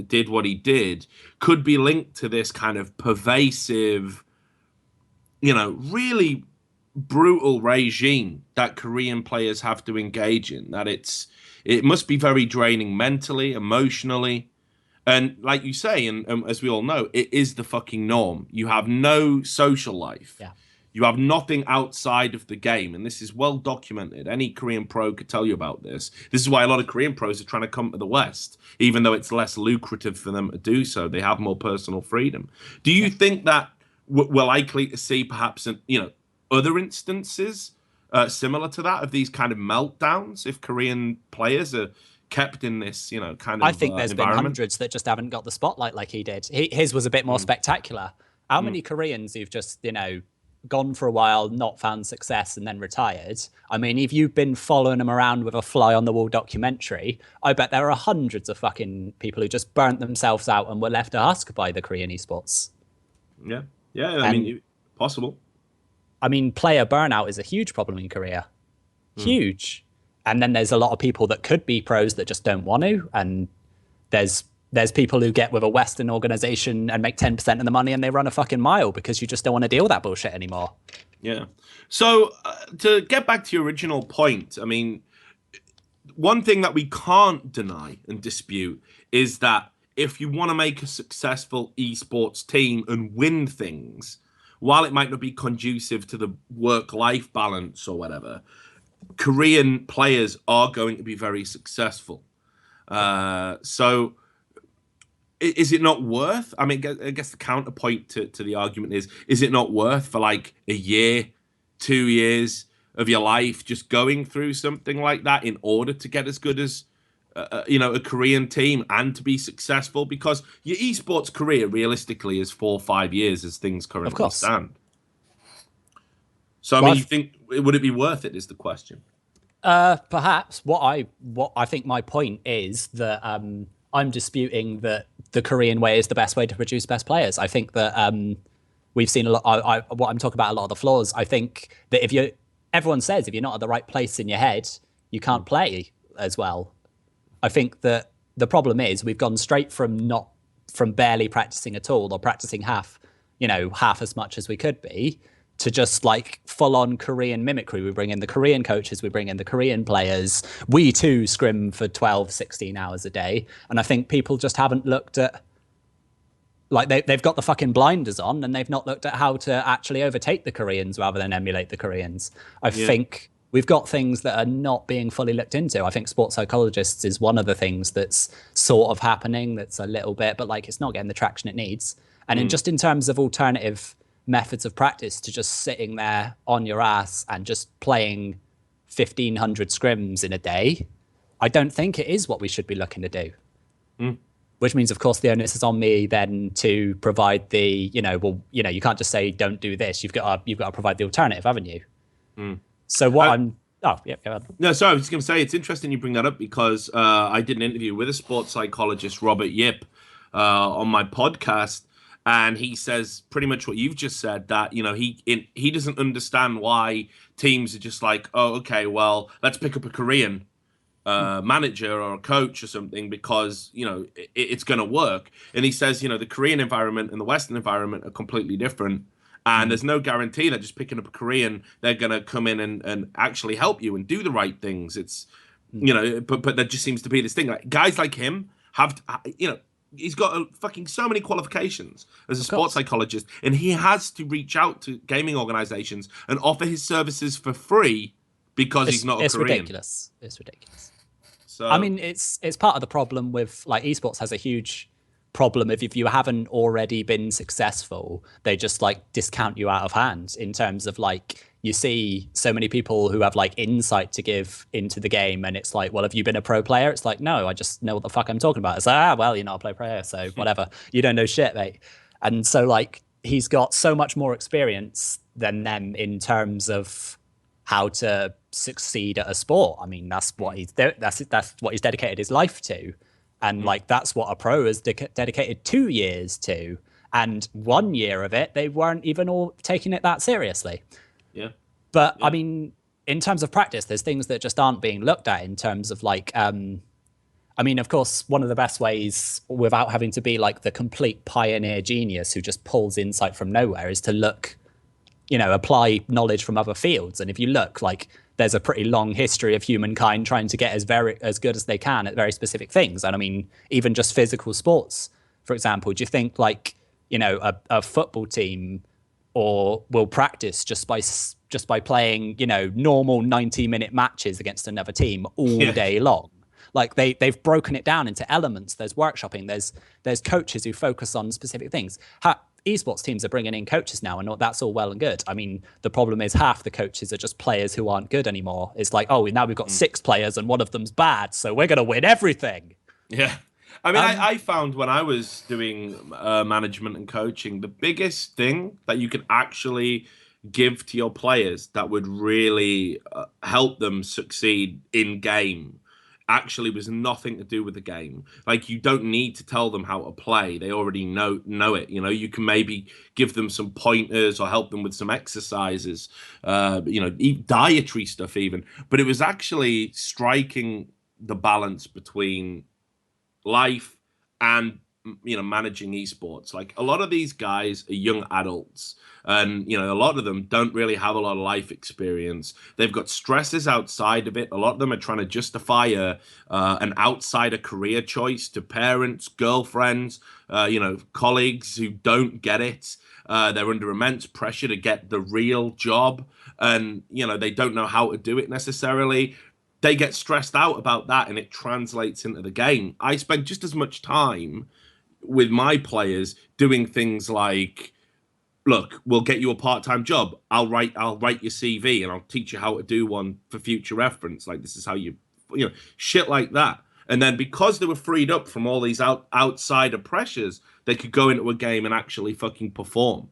Speaker 1: did what he did could be linked to this kind of pervasive, really brutal regime that Korean players have to engage in, that it must be very draining mentally, emotionally. And like you say, and as we all know, it is the fucking norm. You have no social life.
Speaker 3: Yeah.
Speaker 1: You have nothing outside of the game. And this is well documented. Any Korean pro could tell you about this. This is why a lot of Korean pros are trying to come to the West, even though it's less lucrative for them to do so. They have more personal freedom. Do you think that we're likely to see perhaps, other instances similar to that, of these kind of meltdowns, if Korean players are kept in this, kind of
Speaker 3: I think there's been
Speaker 1: environment?
Speaker 3: hundreds that just haven't got the spotlight like he did. His was a bit more spectacular. How many Koreans who've just, gone for a while, not found success, and then retired? I mean, if you've been following them around with a fly-on-the-wall documentary, I bet there are hundreds of fucking people who just burnt themselves out and were left to husk by the Korean esports.
Speaker 1: Yeah. I mean, possible.
Speaker 3: I mean, player burnout is a huge problem in Korea. Huge. And then there's a lot of people that could be pros that just don't want to. And there's people who get with a Western organization and make 10% of the money and they run a fucking mile because you just don't want to deal with that bullshit anymore.
Speaker 1: Yeah. So to get back to your original point, I mean, one thing that we can't deny and dispute is that if you want to make a successful esports team and win things, while it might not be conducive to the work-life balance or whatever, Korean players are going to be very successful. So is it not worth, I mean, I guess the counterpoint to the argument is it not worth for like a year, 2 years of your life just going through something like that in order to get as good as a Korean team and to be successful? Because your esports career realistically is 4 or 5 years as things currently stand. So I mean, you think, would it be worth it is the question.
Speaker 3: Perhaps. What I think my point is that I'm disputing that the Korean way is the best way to produce best players. I think that we've seen a lot. What I'm talking about, a lot of the flaws. I think that everyone says if you're not at the right place in your head, you can't play as well. I think that the problem is we've gone straight from barely practicing at all or practicing half as much as we could be, to just like full-on Korean mimicry. We bring in the Korean coaches, we bring in the Korean players. We too scrim for 12, 16 hours a day. And I think people just haven't looked at, like they've got the fucking blinders on and they've not looked at how to actually overtake the Koreans rather than emulate the Koreans. I think we've got things that are not being fully looked into. I think sports psychologists is one of the things that's sort of happening, that's a little bit, but like it's not getting the traction it needs. And in terms of alternative methods of practice to just sitting there on your ass and just playing 1,500 scrims in a day, I don't think it is what we should be looking to do. Which means, of course, the onus is on me then to provide the, you can't just say don't do this. You've got to provide the alternative, haven't you? So what go ahead.
Speaker 1: No, sorry, I was just going to say, it's interesting you bring that up because I did an interview with a sports psychologist, Robert Yip, on my podcast. And he says pretty much what you've just said, that, he doesn't understand why teams are just like, oh, okay, well, let's pick up a Korean manager or a coach or something because, it's going to work. And he says, the Korean environment and the Western environment are completely different. And there's no guarantee that just picking up a Korean, they're going to come in and actually help you and do the right things. It's, but there just seems to be this thing. Like guys like him have, he's got fucking so many qualifications as a sports psychologist, and he has to reach out to gaming organizations and offer his services for free because he's not a Korean.
Speaker 3: It's ridiculous.
Speaker 1: So
Speaker 3: I mean, it's part of the problem with like esports has a huge problem if you haven't already been successful, they just like discount you out of hand in terms of like, you see so many people who have like insight to give into the game and it's like, well, have you been a pro player? It's like, no, I just know what the fuck I'm talking about. It's like, well, you're not a pro player, so whatever. You don't know shit, mate. And so like, he's got so much more experience than them in terms of how to succeed at a sport. I mean, that's what he's dedicated his life to. And like, that's what a pro has dedicated 2 years to. And 1 year of it, they weren't even all taking it that seriously. But I mean, in terms of practice, there's things that just aren't being looked at in terms of like, I mean, of course, one of the best ways without having to be like the complete pioneer genius who just pulls insight from nowhere is to look, apply knowledge from other fields. And if you look, like, there's a pretty long history of humankind trying to get as good as they can at very specific things. And I mean, even just physical sports, for example, do you think like, a football team will practice just by playing, normal 90-minute matches against another team all day long? Like they've broken it down into elements. There's workshopping. There's coaches who focus on specific things. Esports teams are bringing in coaches now, and that's all well and good. I mean, the problem is half the coaches are just players who aren't good anymore. It's like, oh, now we've got 6 players and one of them's bad, so we're going to win everything.
Speaker 1: Yeah. I mean, I found when I was doing management and coaching, the biggest thing that you can actually give to your players that would really help them succeed in game actually was nothing to do with the game. Like, you don't need to tell them how to play. They already know it. You can maybe give them some pointers or help them with some exercises, dietary stuff even. But it was actually striking the balance between life and managing esports. Like, a lot of these guys are young adults, and a lot of them don't really have a lot of life experience. They've got stresses outside of it. A lot of them are trying to justify an outsider career choice to parents, girlfriends, colleagues who don't get it. They're under immense pressure to get the real job, and they don't know how to do it necessarily. They get stressed out about that, and it translates into the game. I spend just as much time with my players doing things like, look, we'll get you a part-time job. I'll write your CV, and I'll teach you how to do one for future reference. Like, this is how shit like that. And then because they were freed up from all these outsider pressures, they could go into a game and actually fucking perform.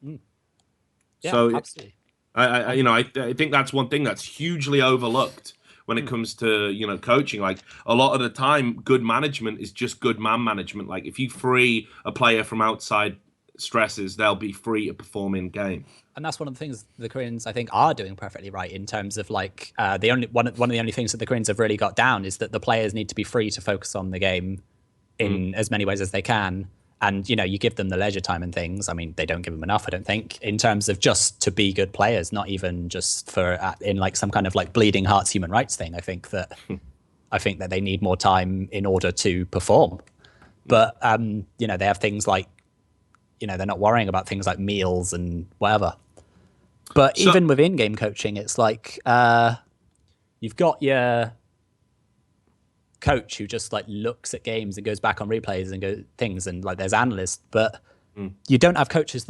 Speaker 3: Yeah,
Speaker 1: so
Speaker 3: absolutely.
Speaker 1: I think that's one thing that's hugely overlooked when it comes to coaching. Like, a lot of the time, good management is just good man management. Like, if you free a player from outside stresses, they'll be free to perform in game.
Speaker 3: And that's one of the things the Koreans, I think, are doing perfectly right, in terms of like one of the only things that the Koreans have really got down is that the players need to be free to focus on the game in as many ways as they can. And, you give them the leisure time and things. I mean, they don't give them enough, I don't think, in terms of just to be good players, not even just for in like some kind of like bleeding hearts human rights thing. I think that they need more time in order to perform. But, they have things like, they're not worrying about things like meals and whatever. But even with in-game coaching, it's like you've got your coach who just like looks at games and goes back on replays and go things, and like there's analysts, but you don't have coaching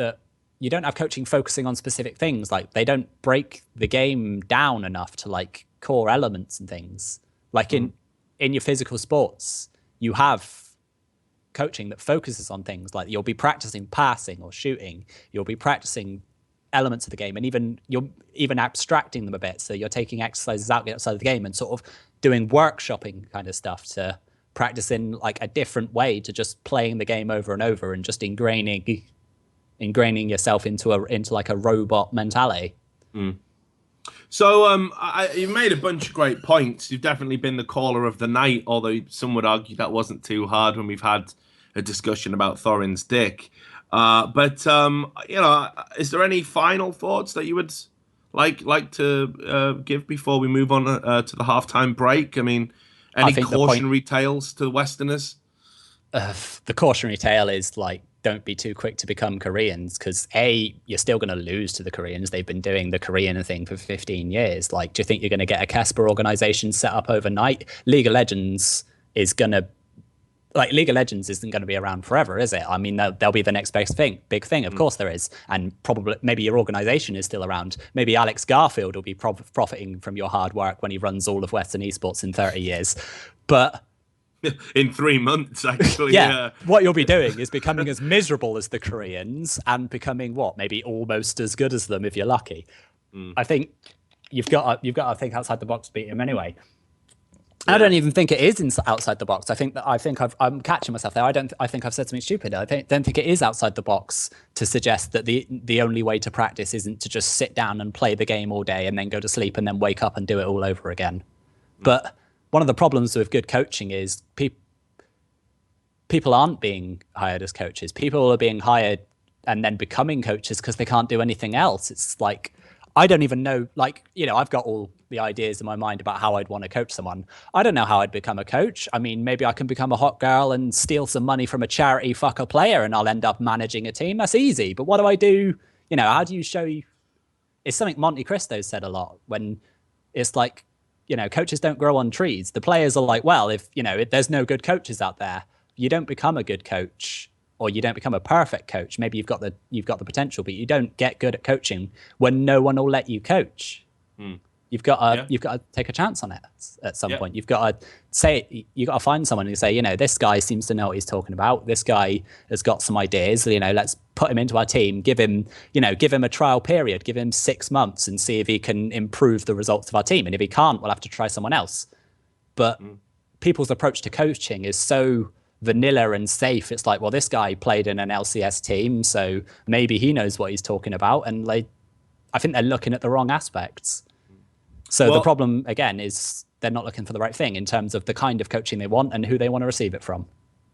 Speaker 3: focusing on specific things. Like, they don't break the game down enough to like core elements and things. Like in your physical sports, you have coaching that focuses on things like you'll be practicing passing or shooting, you'll be practicing elements of the game, and you're even abstracting them a bit. So you're taking exercises outside of the game and sort of doing workshopping kind of stuff to practice in like a different way to just playing the game over and over and just ingraining yourself into like a robot mentality.
Speaker 1: So you've made a bunch of great points. You've definitely been the caller of the night, although some would argue that wasn't too hard when we've had a discussion about Thoorin's dick. But is there any final thoughts that you would like to give before we move on to the halftime break? I mean, any cautionary tales to the Westerners?
Speaker 3: The cautionary tale is like, don't be too quick to become Koreans, because you're still going to lose to the Koreans. They've been doing the Korean thing for 15 years. Like, do you think you're going to get a Casper organization set up overnight? League of Legends isn't going to be around forever, is it? I mean, they'll be the next big thing. Of course there is. And probably maybe your organization is still around. Maybe Alex Garfield will be profiting from your hard work when he runs all of Western esports in 30 years. But
Speaker 1: in 3 months, actually.
Speaker 3: Yeah. What you'll be doing is becoming as miserable as the Koreans and becoming maybe almost as good as them if you're lucky. I think you've got to think outside the box to beat him anyway. I don't even think it is outside the box. I'm catching myself there. I think I've said something stupid. Don't think it is outside the box to suggest that the only way to practice isn't to just sit down and play the game all day and then go to sleep and then wake up and do it all over again. But one of the problems with good coaching is people aren't being hired as coaches. People are being hired and then becoming coaches because they can't do anything else. It's like, I don't even know, I've got all the ideas in my mind about how I'd want to coach someone. I don't know how I'd become a coach. I mean, maybe I can become a hot girl and steal some money from a charity, fuck a player, and I'll end up managing a team. That's easy. But what do I do? How do you show you? It's something Monte Cristo said a lot, when it's like, coaches don't grow on trees. The players are like, well, if there's no good coaches out there, you don't become a good coach, or you don't become a perfect coach. Maybe you've got the potential, but you don't get good at coaching when no one will let you coach. You've got to take a chance on it at some point. You've got to find someone and say, this guy seems to know what he's talking about. This guy has got some ideas. Let's put him into our team. Give him a trial period. Give him 6 months and see if he can improve the results of our team. And if he can't, we'll have to try someone else. But people's approach to coaching is so vanilla and safe. It's like, well, this guy played in an LCS team, so maybe he knows what he's talking about. And I think they're looking at the wrong aspects. So the problem, again, is they're not looking for the right thing in terms of the kind of coaching they want and who they want to receive it from.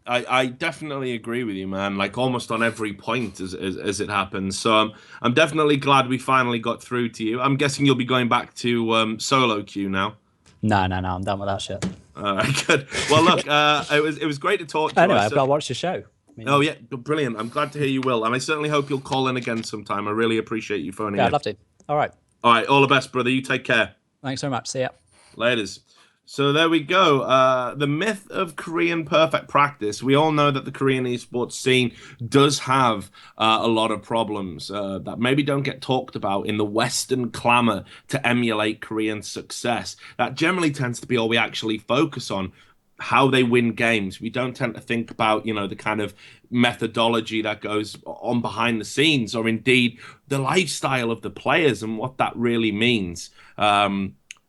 Speaker 1: I definitely agree with you, man. Like almost on every point as it happens. So I'm definitely glad we finally got through to you. I'm guessing you'll be going back to SoloQ now.
Speaker 3: No, I'm done with that shit.
Speaker 1: All right, good. Well, look, it was great to talk to you.
Speaker 3: Anyway, I've got to watch the show.
Speaker 1: Oh yeah, brilliant. I'm glad to hear you will, and I certainly hope you'll call in again sometime. I really appreciate you phoning in.
Speaker 3: Yeah, I'd love to. All right.
Speaker 1: All right, all the best, brother. You take care.
Speaker 3: Thanks so much. See ya.
Speaker 1: Laters. So there we go. The myth of Korean perfect practice. We all know that the Korean esports scene does have a lot of problems that maybe don't get talked about in the Western clamor to emulate Korean success. That generally tends to be all we actually focus on. How they win games. We don't tend to think about, the kind of methodology that goes on behind the scenes, or indeed the lifestyle of the players and what that really means.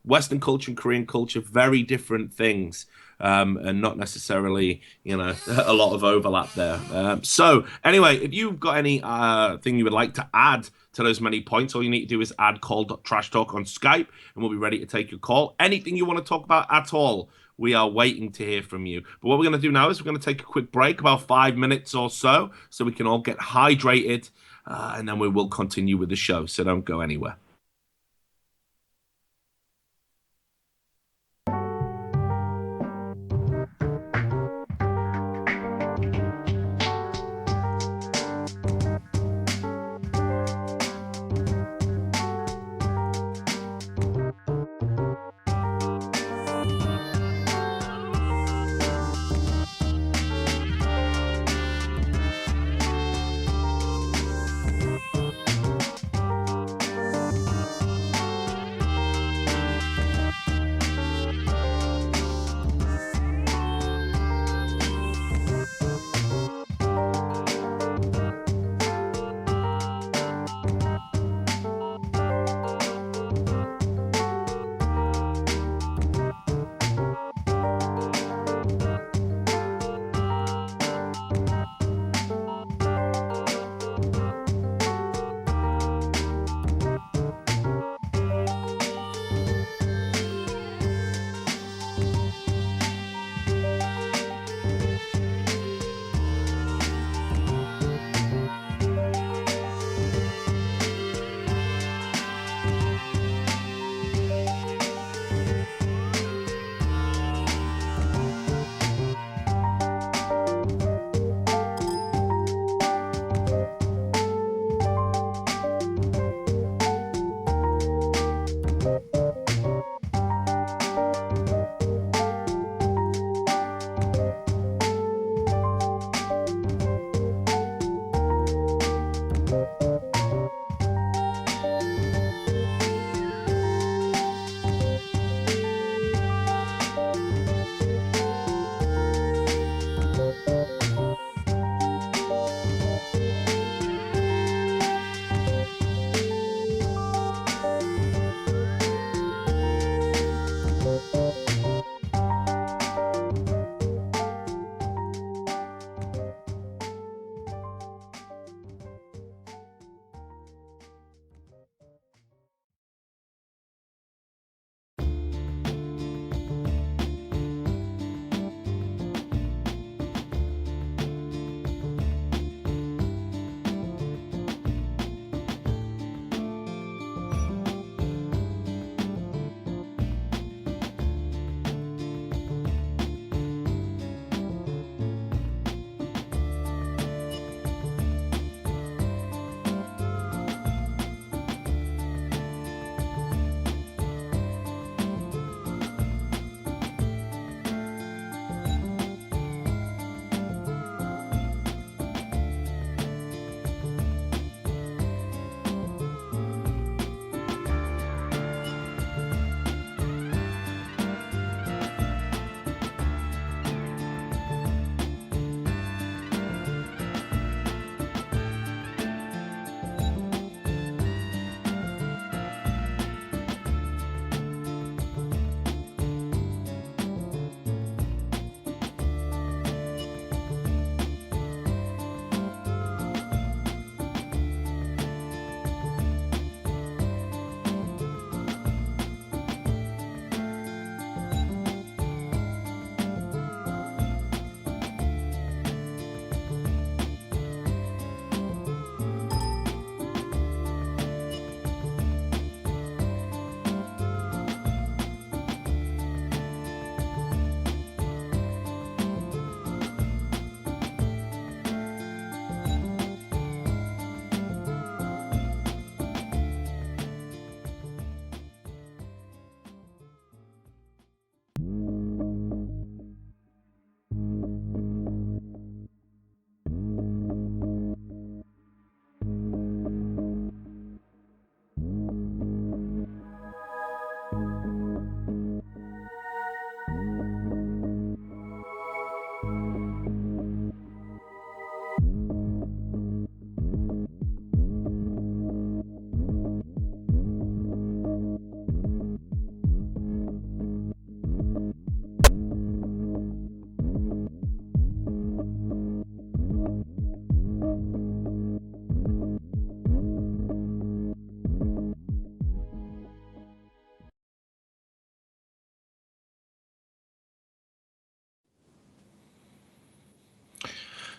Speaker 1: Western culture and Korean culture, very different things, and not necessarily, a lot of overlap there. So anyway, if you've got any thing you would like to add to those many points, all you need to do is add call.trashtalk on Skype, and we'll be ready to take your call. Anything you want to talk about at all, we are waiting to hear from you. But what we're going to do now is we're going to take a quick break, about 5 minutes or so we can all get hydrated, and then we will continue with the show. So don't go anywhere.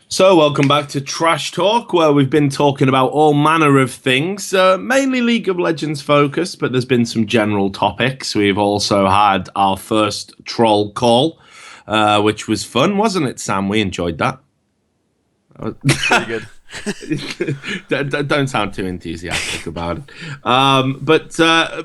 Speaker 1: So, welcome back to Trash Talk, where we've been talking about all manner of things, mainly League of Legends focused, but there's been some general topics. We've also had our first troll call, which was fun, wasn't it, Sam? We enjoyed that.
Speaker 2: Pretty good.
Speaker 1: Don't sound too enthusiastic about it. But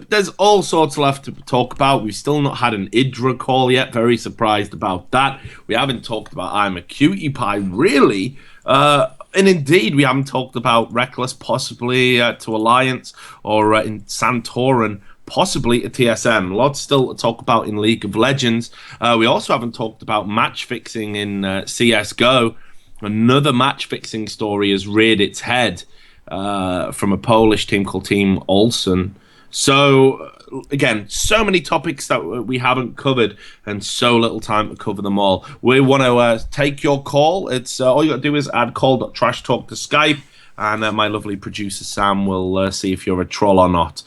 Speaker 1: there's all sorts left to talk about. We've still not had an Idra call yet. Very surprised about that. We haven't talked about I'm a Cutie Pie, really. And indeed, we haven't talked about Reckless, possibly to Alliance, or in Santorin, possibly a TSM. Lots still to talk about in League of Legends. We also haven't talked about match fixing in CSGO. Another match-fixing story has reared its head from a Polish team called Team Olsen. So, again, so many topics that we haven't covered and so little time to cover them all. We want to take your call. It's all you got to do is add call.trashtalk to Skype, and my lovely producer Sam will see if you're a troll or not.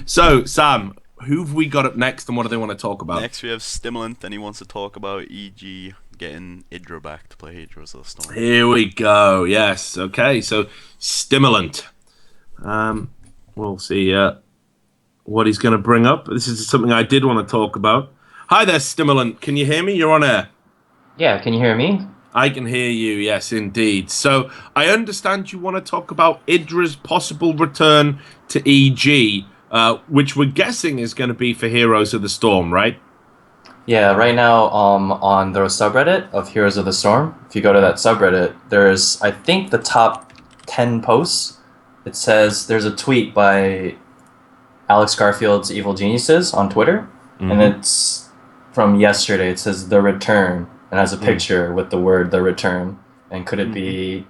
Speaker 1: So, Sam, who've we got up next and what do they want to talk about?
Speaker 2: Next we have Stimulant, and he wants to talk about EG getting Idra back to play Heroes of the Storm.
Speaker 1: Here we go. Yes. Okay. So Stimulant. We'll see what he's going to bring up. This is something I did want to talk about. Hi there, Stimulant. Can you hear me? You're on air.
Speaker 6: Yeah, can you hear me?
Speaker 1: I can hear you. Yes, indeed. So I understand you want to talk about Idra's possible return to EG, which we're guessing is going to be for Heroes of the Storm, right?
Speaker 6: Yeah, right now on the subreddit of Heroes of the Storm, if you go to that subreddit, there's, I think, the top 10 posts. It says there's a tweet by Alex Garfield's Evil Geniuses on Twitter, and it's from yesterday. It says The Return, and has a picture with the word The Return. And could it be,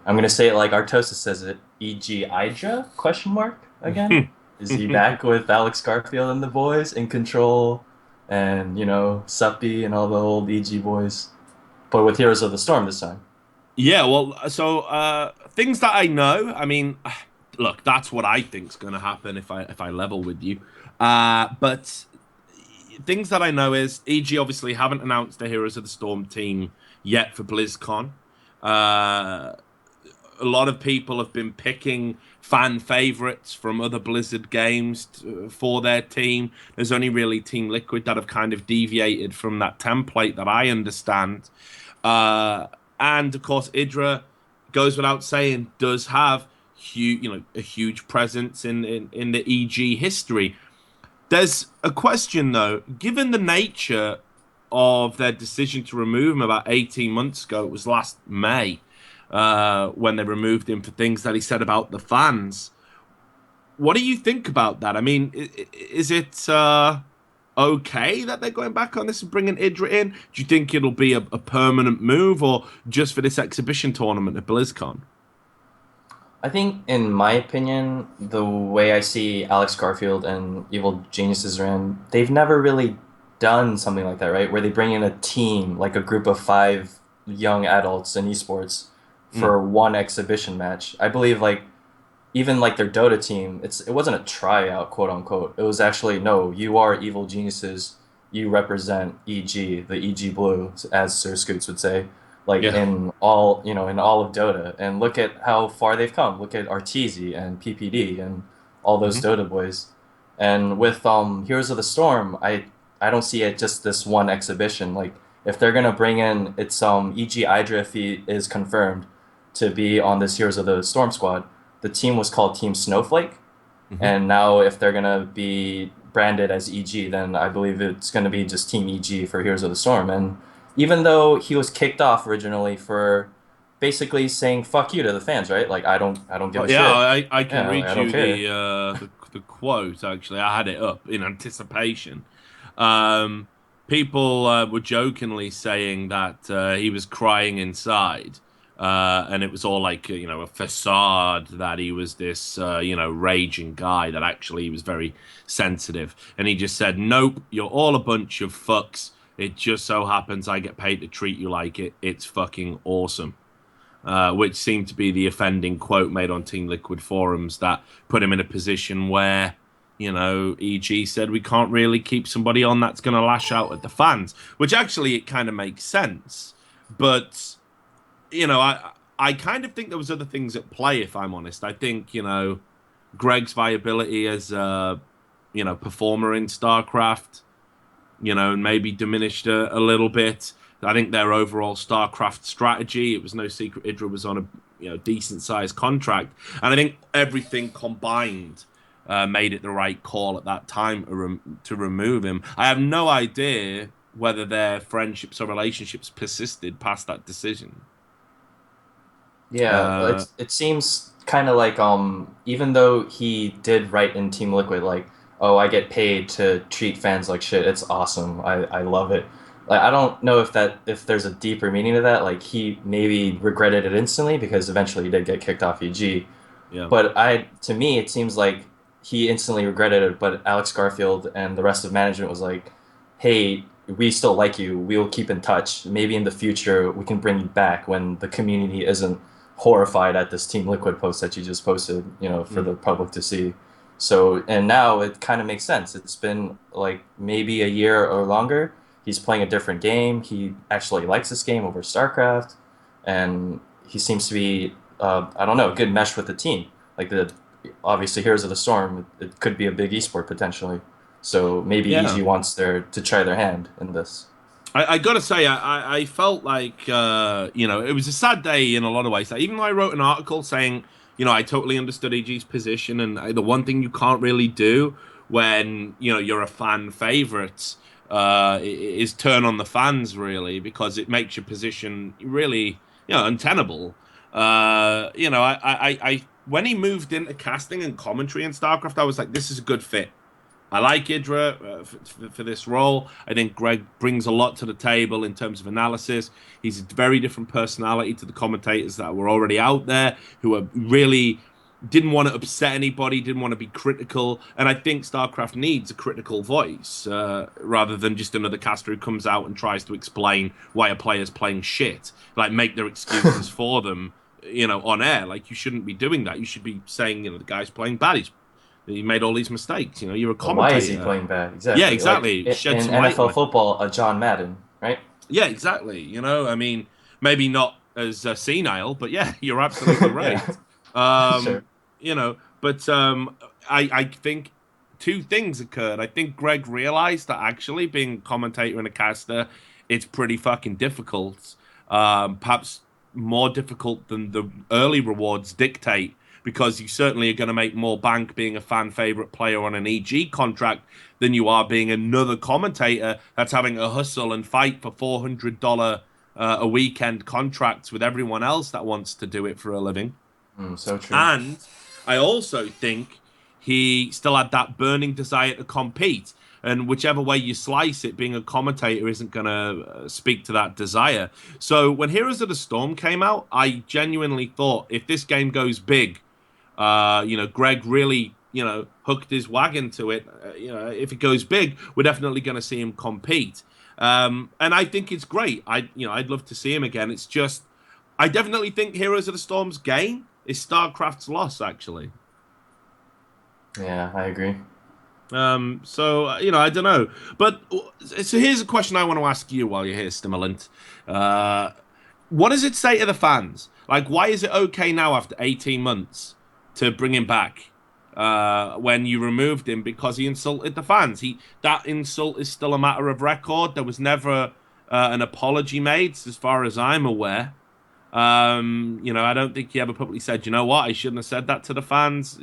Speaker 6: I'm going to say it like Artosis says it, E.G. Idra, question mark, again? Is he back with Alex Garfield and the boys in control? And, you know, Suppy and all the old EG boys. But with Heroes of the Storm this time.
Speaker 1: Yeah, well, so things that I know, I mean, look, that's what I think's going to happen if I level with you. But things that I know is EG obviously haven't announced the Heroes of the Storm team yet for BlizzCon. A lot of people have been picking fan favorites from other Blizzard games for their team. There's only really Team Liquid that have kind of deviated from that template that I understand. And of course, Idra, goes without saying, does have a huge presence in the EG history. There's a question though, given the nature of their decision to remove him about 18 months ago, it was last May, when they removed him for things that he said about the fans. What do you think about that? I mean, is it okay that they're going back on this and bringing Idra in? Do you think it'll be a permanent move or just for this exhibition tournament at BlizzCon?
Speaker 6: I think, in my opinion, the way I see Alex Garfield and Evil Geniuses ran, they've never really done something like that, right? Where they bring in a team, like a group of 5 young adults in esports for one exhibition match. I believe, like, even like their Dota team, it wasn't a tryout, quote unquote. It was actually, no, you are Evil Geniuses. You represent EG, the EG Blue, as Sir Scoots would say, like in all of Dota. And look at how far they've come. Look at Arteezy and PPD and all those Dota boys. And with Heroes of the Storm, I don't see it just this one exhibition. Like, if they're gonna bring in, it's EG Idra, if he is confirmed to be on this Heroes of the Storm squad. The team was called Team Snowflake, and now if they're gonna be branded as EG, then I believe it's gonna be just Team EG for Heroes of the Storm. And even though he was kicked off originally for basically saying "fuck you" to the fans, right? Like, I don't give a shit.
Speaker 1: Yeah, I can read you the quote. Actually, I had it up in anticipation. People were jokingly saying that he was crying inside. And it was all like, a facade that he was this, raging guy, that actually he was very sensitive. And he just said, nope, you're all a bunch of fucks. It just so happens I get paid to treat you like it. It's fucking awesome. Which seemed to be the offending quote made on Team Liquid forums that put him in a position where, EG said we can't really keep somebody on that's going to lash out at the fans. Which actually, it kind of makes sense. But I kind of think there was other things at play, if I'm honest. I think, Greg's viability as a, performer in StarCraft, maybe diminished a little bit. I think their overall StarCraft strategy, it was no secret Idra was on a decent sized contract. And I think everything combined made it the right call at that time to remove him. I have no idea whether their friendships or relationships persisted past that decision.
Speaker 6: Yeah, it seems kind of like even though he did write in Team Liquid like, oh, I get paid to treat fans like shit. It's awesome. I love it. Like, I don't know if there's a deeper meaning to that. Like, he maybe regretted it instantly because eventually he did get kicked off EG.
Speaker 1: Yeah.
Speaker 6: But to me it seems like he instantly regretted it, but Alex Garfield and the rest of management was like, hey, we still like you. We will keep in touch. Maybe in the future we can bring you back when the community isn't horrified at this Team Liquid post that you just posted, for the public to see. So, and now it kind of makes sense. It's been like maybe a year or longer. He's playing a different game. He actually likes this game over StarCraft, and he seems to be, I don't know, a good mesh with the team. Like obviously Heroes of the Storm, it could be a big esport potentially. So maybe EG wants to try their hand in this.
Speaker 1: I gotta say, I felt like, it was a sad day in a lot of ways. Like, even though I wrote an article saying, I totally understood EG's position, and the one thing you can't really do when, you're a fan favorite is turn on the fans, really, because it makes your position really, untenable. I when he moved into casting and commentary in StarCraft, I was like, this is a good fit. I like Idra for this role. I think Greg brings a lot to the table in terms of analysis. He's a very different personality to the commentators that were already out there, who are really didn't want to upset anybody, didn't want to be critical. And I think StarCraft needs a critical voice rather than just another caster who comes out and tries to explain why a player's playing shit, like make their excuses for them, on air. Like, you shouldn't be doing that. You should be saying, the guy's playing bad. He made all these mistakes. You're a commentator.
Speaker 6: Why is he playing bad? Exactly.
Speaker 1: Yeah, exactly.
Speaker 6: Like, in NFL football, a John Madden, right?
Speaker 1: Yeah, exactly. I mean, maybe not as senile, but yeah, you're absolutely right.
Speaker 6: Sure.
Speaker 1: But I think two things occurred. I think Greg realized that actually being a commentator and a caster, it's pretty fucking difficult. Perhaps more difficult than the early rewards dictate, because you certainly are going to make more bank being a fan favorite player on an EG contract than you are being another commentator that's having a hustle and fight for $400 a weekend contracts with everyone else that wants to do it for a living.
Speaker 6: So true.
Speaker 1: And I also think he still had that burning desire to compete. And whichever way you slice it, being a commentator isn't going to speak to that desire. So when Heroes of the Storm came out, I genuinely thought, if this game goes big, Greg really, hooked his wagon to it. If it goes big, we're definitely going to see him compete. And I think it's great. I'd love to see him again. It's just, I definitely think Heroes of the Storm's gain is StarCraft's loss, actually.
Speaker 6: Yeah, I agree.
Speaker 1: So, I don't know. But, so here's a question I want to ask you while you're here, Stimulant. What does it say to the fans? Like, why is it okay now after 18 months to bring him back when you removed him because he insulted the fans? That insult is still a matter of record. There was never an apology made, as far as I'm aware. I don't think he ever publicly said, I shouldn't have said that to the fans.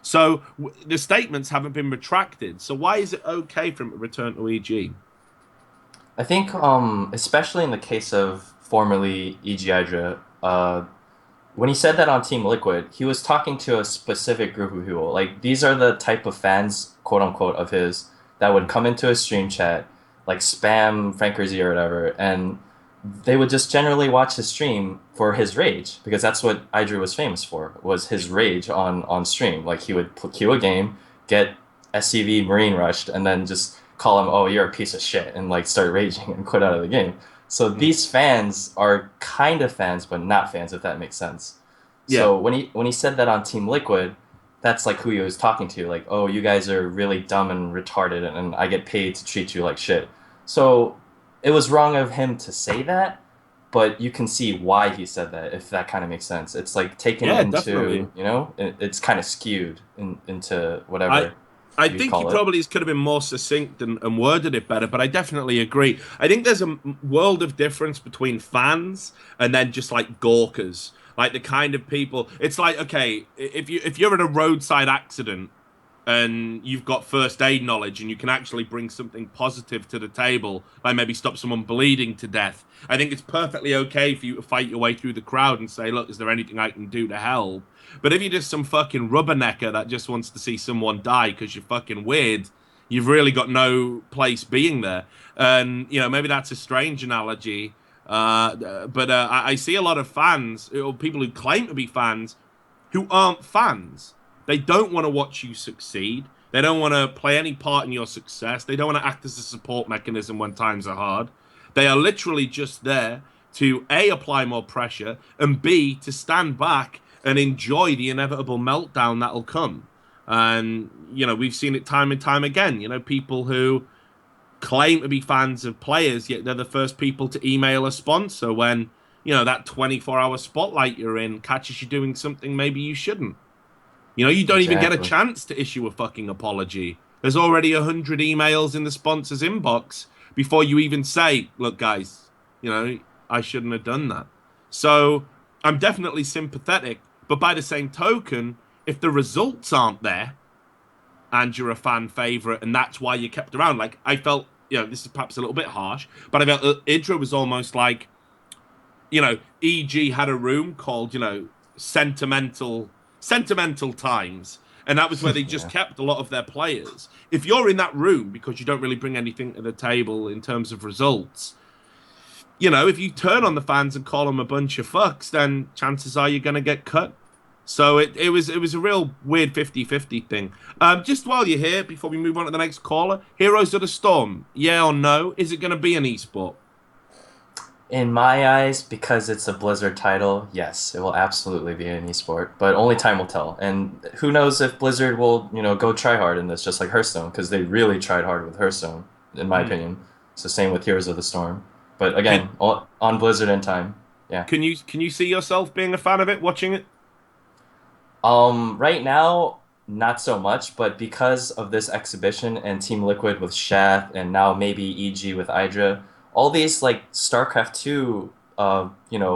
Speaker 1: So the statements haven't been retracted. So why is it okay for him to return to EG?
Speaker 6: I think, especially in the case of formerly EG Idra, when he said that on Team Liquid, he was talking to a specific group of people. Like, these are the type of fans, quote unquote, of his that would come into a stream chat, like spam Frank Rizzi or whatever, and they would just generally watch his stream for his rage, because that's what Idra was famous for, was his rage on stream. Like, he would queue a game, get SCV Marine rushed, and then just call him, oh, you're a piece of shit, and like start raging and quit out of the game. So these fans are kind of fans, but not fans, if that makes sense. Yeah. So when he said that on Team Liquid, that's like who he was talking to. Like, oh, you guys are really dumb and retarded, and I get paid to treat you like shit. So it was wrong of him to say that, but you can see why he said that, if that kind of makes sense. It's like taken
Speaker 1: Yeah,
Speaker 6: into,
Speaker 1: definitely.
Speaker 6: it's kind of skewed into whatever
Speaker 1: I
Speaker 6: you'd
Speaker 1: think he
Speaker 6: call it.
Speaker 1: probably could have been more succinct and worded it better, but I definitely agree. I think there's a world of difference between fans and then just like gawkers, like the kind of people. It's like, okay, if you're in a roadside accident and you've got first aid knowledge and you can actually bring something positive to the table, like maybe stop someone bleeding to death, I think it's perfectly okay for you to fight your way through the crowd and say, look, is there anything I can do to help? But if you're just some fucking rubbernecker that just wants to see someone die because you're fucking weird, you've really got no place being there. And, maybe that's a strange analogy. But I see a lot of fans, or people who claim to be fans, who aren't fans. They don't want to watch you succeed. They don't want to play any part in your success. They don't want to act as a support mechanism when times are hard. They are literally just there to A, apply more pressure, and B, to stand back and enjoy the inevitable meltdown that'll come. And, we've seen it time and time again. People who claim to be fans of players, yet they're the first people to email a sponsor when, that 24-hour spotlight you're in catches you doing something maybe you shouldn't. You don't even get a
Speaker 6: Exactly.
Speaker 1: chance to issue a fucking apology. There's already 100 emails in the sponsor's inbox before you even say, look, guys, I shouldn't have done that. So I'm definitely sympathetic. But by the same token, if the results aren't there and you're a fan favorite and that's why you kept around, like I felt, this is perhaps a little bit harsh, but I felt Idra was almost like, EG had a room called, sentimental times, and that was where they just kept a lot of their players. If you're in that room because you don't really bring anything to the table in terms of results, if you turn on the fans and call them a bunch of fucks, then chances are you're going to get cut. So it was a real weird 50-50 thing. Just while you're here, before we move on to the next caller, Heroes of the Storm, yeah or no? Is it going to be an eSport?
Speaker 6: In my eyes, because it's a Blizzard title, yes, it will absolutely be an esport, but only time will tell. And who knows if Blizzard will, go try hard in this, just like Hearthstone, because they really tried hard with Hearthstone, in my opinion. It's the same with Heroes of the Storm. But again, on Blizzard in time, yeah.
Speaker 1: Can you see yourself being a fan of it, watching it?
Speaker 6: Right now, not so much, but because of this exhibition and Team Liquid with Shath, and now maybe EG with Idra, all these like StarCraft 2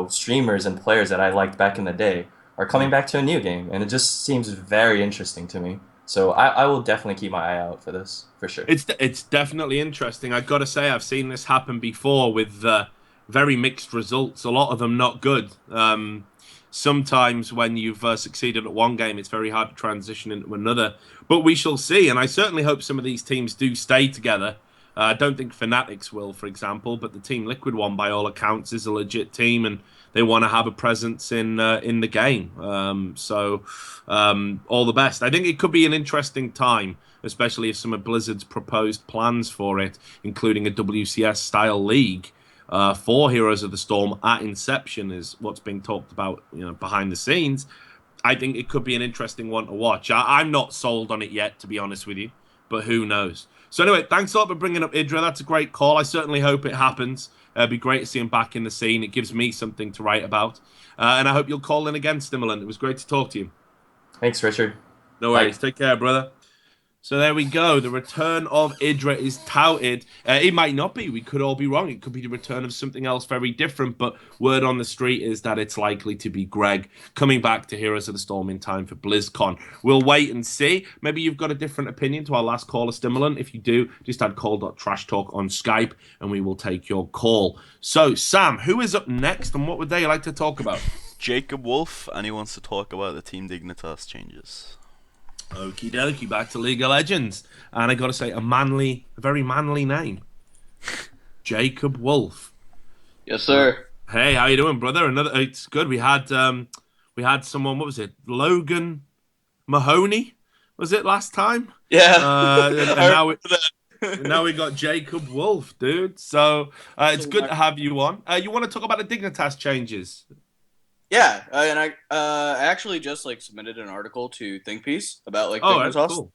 Speaker 6: streamers and players that I liked back in the day are coming back to a new game, and it just seems very interesting to me. So I will definitely keep my eye out for this, for sure.
Speaker 1: It's definitely interesting. I've got to say, I've seen this happen before with very mixed results, a lot of them not good. Sometimes when you've succeeded at one game, it's very hard to transition into another. But we shall see, and I certainly hope some of these teams do stay together. I don't think Fanatics will, for example, but the Team Liquid one, by all accounts, is a legit team, and they want to have a presence in the game. So all the best. I think it could be an interesting time, especially if some of Blizzard's proposed plans for it, including a WCS-style league for Heroes of the Storm at inception, is what's being talked about, behind the scenes. I think it could be an interesting one to watch. I'm not sold on it yet, to be honest with you, but who knows? So anyway, thanks a lot for bringing up Idra. That's a great call. I certainly hope it happens. It'd be great to see him back in the scene. It gives me something to write about. And I hope you'll call in again, Stimulant. It was great to talk to you.
Speaker 6: Thanks, Richard.
Speaker 1: No worries. Bye. Take care, brother. So there we go. The return of Idra is touted. It might not be. We could all be wrong. It could be the return of something else very different. But word on the street is that it's likely to be Greg coming back to Heroes of the Storm in time for BlizzCon. We'll wait and see. Maybe you've got a different opinion to our last caller, Stimulant. If you do, just add call.trashtalk on Skype and we will take your call. So, Sam, who is up next and what would they like to talk about?
Speaker 2: Jacob Wolf, and he wants to talk about the Team Dignitas changes.
Speaker 1: Okie dokie, back to League of Legends. And I gotta say, a very manly name. Jacob Wolf.
Speaker 7: Yes, sir.
Speaker 1: Hey, how you doing, brother? It's good. We had someone, what was it? Logan Mahoney, was it last time?
Speaker 7: Yeah.
Speaker 1: And now we got Jacob Wolf, dude. So it's good to have you on. You want to talk about the Dignitas changes?
Speaker 7: Yeah, and I actually just submitted an article to ThinkPiece about Dignitas.
Speaker 1: Cool.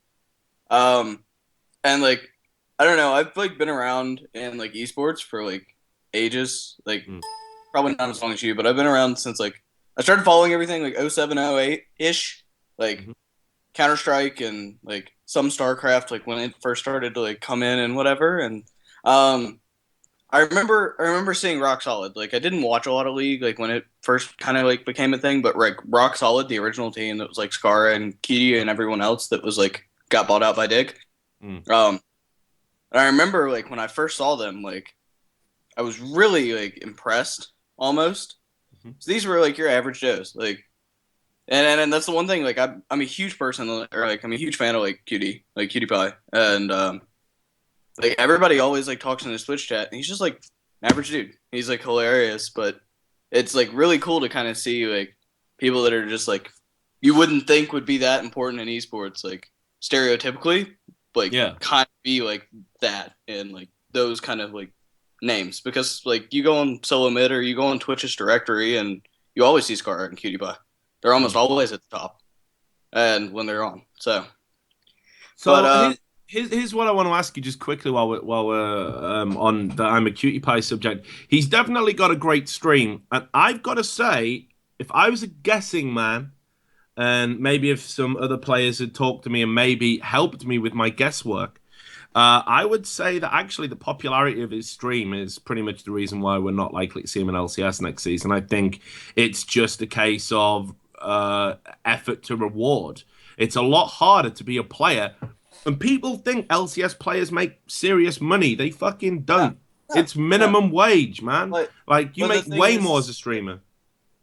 Speaker 7: And I don't know, I've been around in esports for ages. probably not as long as you, but I've been around since like I started following everything like 07, 08 ish, like Counter Strike and like some StarCraft, like when it first started to like come in and whatever. And I remember seeing Rock Solid. Like I didn't watch a lot of League like when it first kind of like became a thing, but like Rock Solid, the original team that was like Scara and Kitty and everyone else that was like got bought out by Dig. And I remember like when I first saw them, like I was really like impressed almost. So these were like your average Joes, like, and that's the one thing. Like I'm a huge person, or like I'm a huge fan of like Cutie Pie, and like everybody always like talks in his Twitch chat, and he's just like an average dude. He's like hilarious, but it's like really cool to kind of see like people that are just like you wouldn't think would be that important in esports, like stereotypically, like kind of be like that and like those kind of like names, because like you go on Solo Mid or you go on Twitch's directory and you always see Scar and Cutie Pie. They're almost always at the top, and when they're on. So but
Speaker 1: here's what I want to ask you just quickly while we're on the I'm a Cutie Pie subject. He's definitely got a great stream, and I've got to say, if I was a guessing man, and maybe if some other players had talked to me and maybe helped me with my guesswork, I would say that actually the popularity of his stream is pretty much the reason why we're not likely to see him in LCS next season. I think it's just a case of effort to reward. It's a lot harder to be a player. And people think LCS players make serious money. They fucking don't. It's minimum wage, man. Like you make way more as a streamer.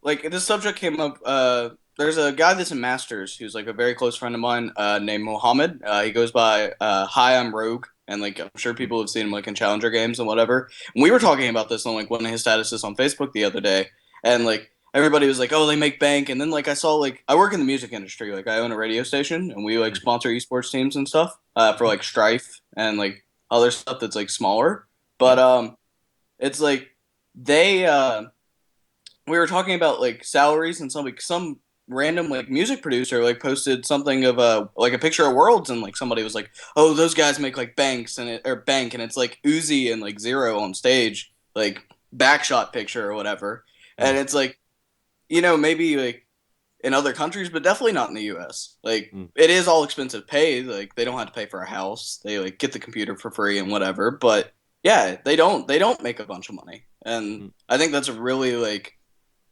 Speaker 7: Like this subject came up. There's a guy that's in Masters who's like a very close friend of mine named Mohammed. He goes by Hi, I'm Rogue, and like I'm sure people have seen him like in Challenger games and whatever. And we were talking about this on like one of his statuses on Facebook the other day, and like everybody was like, "Oh, they make bank." And then like I saw like I work in the music industry, like I own a radio station, and we like sponsor esports teams and stuff for like Strife and like other stuff that's like smaller. But it's like they we were talking about like salaries, and some random like music producer like posted something of like a picture of Worlds, and like somebody was like, "Oh, those guys make like banks bank," and it's like Uzi and like Zero on stage, like backshot picture or whatever, and it's like, you know, maybe like in other countries, but definitely not in the U.S. Like it is all expensive pay. Like they don't have to pay for a house. They like get the computer for free and whatever. But yeah, they don't make a bunch of money, and I think that's a really like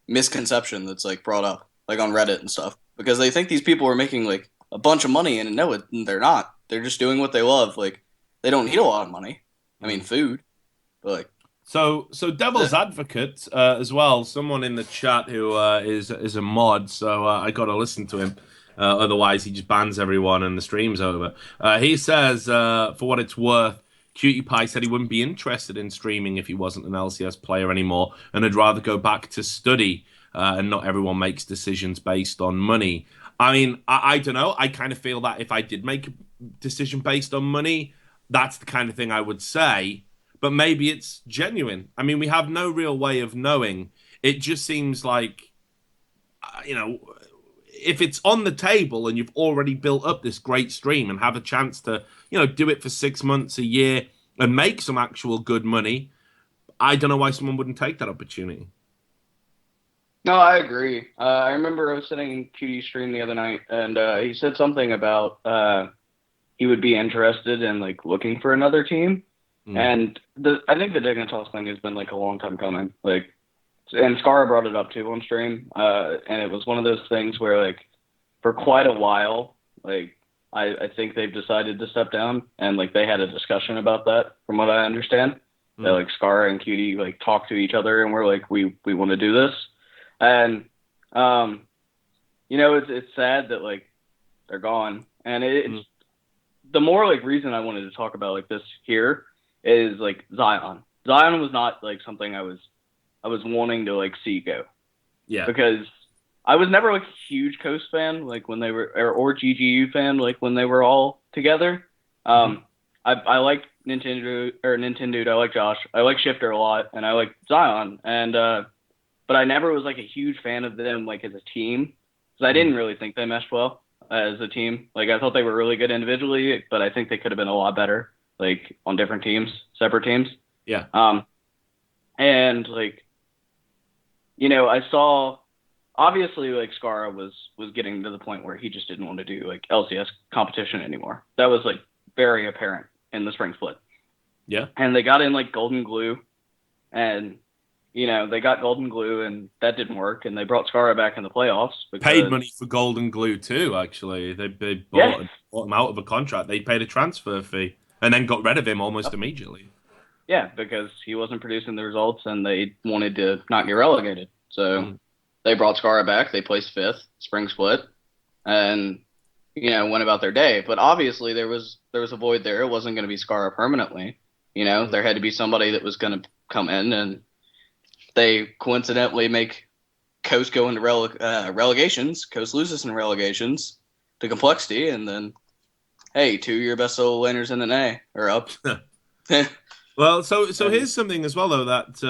Speaker 7: misconception that's like brought up like on Reddit and stuff, because they think these people are making like a bunch of money, and no, they're not. They're just doing what they love. Like they don't need a lot of money. I mean, food, but like.
Speaker 1: So devil's advocate as well. Someone in the chat who is a mod, so I got to listen to him. Otherwise, he just bans everyone and the stream's over. He says, for what it's worth, Cutie Pie said he wouldn't be interested in streaming if he wasn't an LCS player anymore, and would rather go back to study. And not everyone makes decisions based on money. I mean, I don't know. I kind of feel that if I did make a decision based on money, that's the kind of thing I would say. But maybe it's genuine. I mean, we have no real way of knowing. It just seems like, you know, if it's on the table and you've already built up this great stream and have a chance to, you know, do it for 6 months, a year, and make some actual good money, I don't know why someone wouldn't take that opportunity.
Speaker 7: No, I agree. I remember I was sitting in QD's stream the other night, and he said something about he would be interested in like looking for another team. And I think the Dignitas thing has been like a long time coming. Like, and Scara brought it up too on stream, and it was one of those things where like for quite a while, like I think they've decided to step down, and like they had a discussion about that, from what I understand. That like Scara and QD like talk to each other, and we're like, we want to do this. And, you know, it's sad that, like, they're gone. And it's the more, like, reason I wanted to talk about, like, this here is, like, Zion. Zion was not, like, something I was wanting to, like, see go.
Speaker 1: Yeah.
Speaker 7: Because I was never, like, a huge Coast fan, like, when they were, or GGU fan, like, when they were all together. I like Nintendo, I like Josh. I like Shifter a lot, and I like Zion. And, but I never was like a huge fan of them like as a team, because I didn't really think they meshed well as a team. Like I thought they were really good individually, but I think they could have been a lot better like on different teams, separate teams.
Speaker 1: Yeah.
Speaker 7: And like I saw obviously like Skara was getting to the point where he just didn't want to do like LCS competition anymore. That was like very apparent in the spring split.
Speaker 1: Yeah.
Speaker 7: And they got in like Golden Glue, and they got Golden Glue, and that didn't work, and they brought Skara back in the playoffs.
Speaker 1: Paid money for Golden Glue too. Actually, they bought him out of a contract. They paid a transfer fee and then got rid of him almost immediately.
Speaker 7: Yeah, because he wasn't producing the results, and they wanted to not get relegated. So they brought Skara back. They placed 5th, spring split, and went about their day. But obviously there was a void there. It wasn't going to be Skara permanently. There had to be somebody that was going to come in, and they coincidentally make Coast go into relegations. Coast loses in relegations to Complexity, and then, hey, 2 of your best solo laners in an A are up.
Speaker 1: Well, so here's something as well, though, that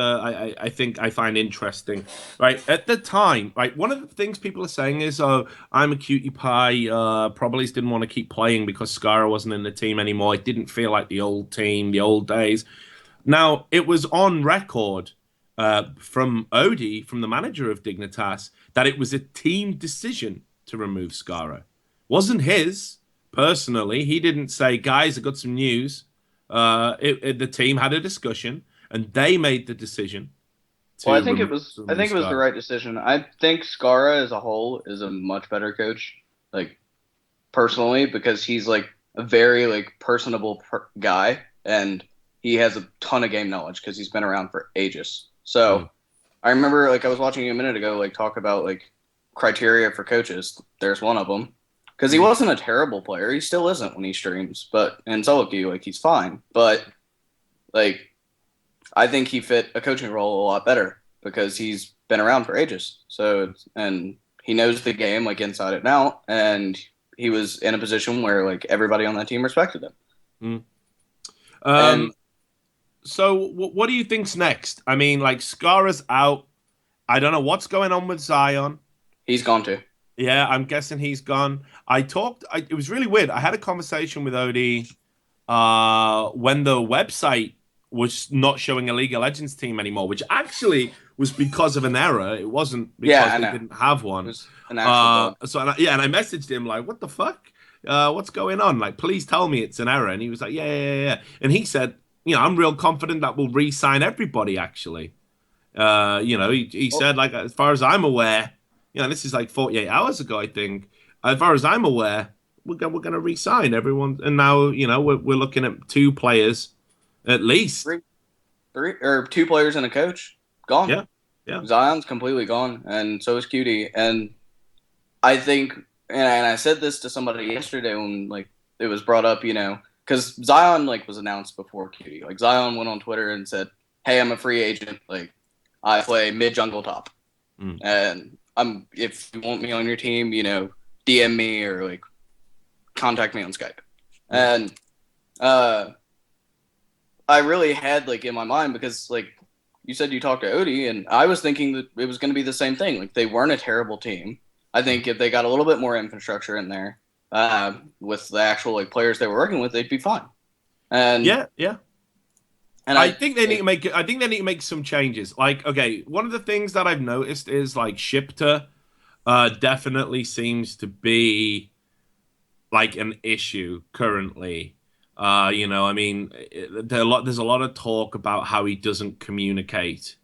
Speaker 1: I think I find interesting. Right, at the time, right, one of the things people are saying is, oh, I'm a cutie pie, probably didn't want to keep playing because Skara wasn't in the team anymore. It didn't feel like the old team, the old days. Now, it was on record from Odie, from the manager of Dignitas, that it was a team decision to remove Skara. Wasn't his, personally. He didn't say, guys, I got some news. The team had a discussion, and they made the decision.
Speaker 7: Well, I think it was the right decision. I think Skara as a whole is a much better coach, like personally, because he's like a very like personable guy, and he has a ton of game knowledge because he's been around for ages. So I remember like I was watching you a minute ago like talk about like criteria for coaches. There's one of them. Because he wasn't a terrible player. He still isn't when he streams. But in SoloQ, like, he's fine. But, like, I think he fit a coaching role a lot better because he's been around for ages. So, and he knows the game, like, inside and out. And he was in a position where, like, everybody on that team respected him.
Speaker 1: So, what do you think's next? I mean, like, Skara's out. I don't know what's going on with Zion.
Speaker 7: He's gone too.
Speaker 1: Yeah, I'm guessing he's gone. It was really weird. I had a conversation with Odie when the website was not showing a League of Legends team anymore, which actually was because of an error. It wasn't because they didn't have one. It was
Speaker 7: an actual bug.
Speaker 1: And I messaged him like, what the fuck? What's going on? Like, please tell me it's an error. And he was like, yeah. And he said, I'm real confident that we'll re-sign everybody, actually. He said, like, as far as I'm aware, this is like 48 hours ago, I think. As far as I'm aware, we're going to re-sign everyone. And now, we're looking at 2 players at least.
Speaker 7: Three or 2 players and a coach. Gone.
Speaker 1: Yeah.
Speaker 7: Zion's completely gone, and so is Cutie. And I think, and I said this to somebody yesterday when, like, it was brought up, because Zion, like, was announced before Cutie. Like, Zion went on Twitter and said, hey, I'm a free agent. Like, I play mid-jungle top. And if you want me on your team, DM me or like contact me on Skype. And I really had like in my mind, because like you said you talked to Odie, and I was thinking that it was going to be the same thing. Like, they weren't a terrible team. I think if they got a little bit more infrastructure in there with the actual like players they were working with, they'd be fine. And
Speaker 1: yeah. And I think they need to make some changes. Like, okay, one of the things that I've noticed is like Shipter definitely seems to be like an issue currently. There's a lot of talk about how he doesn't communicate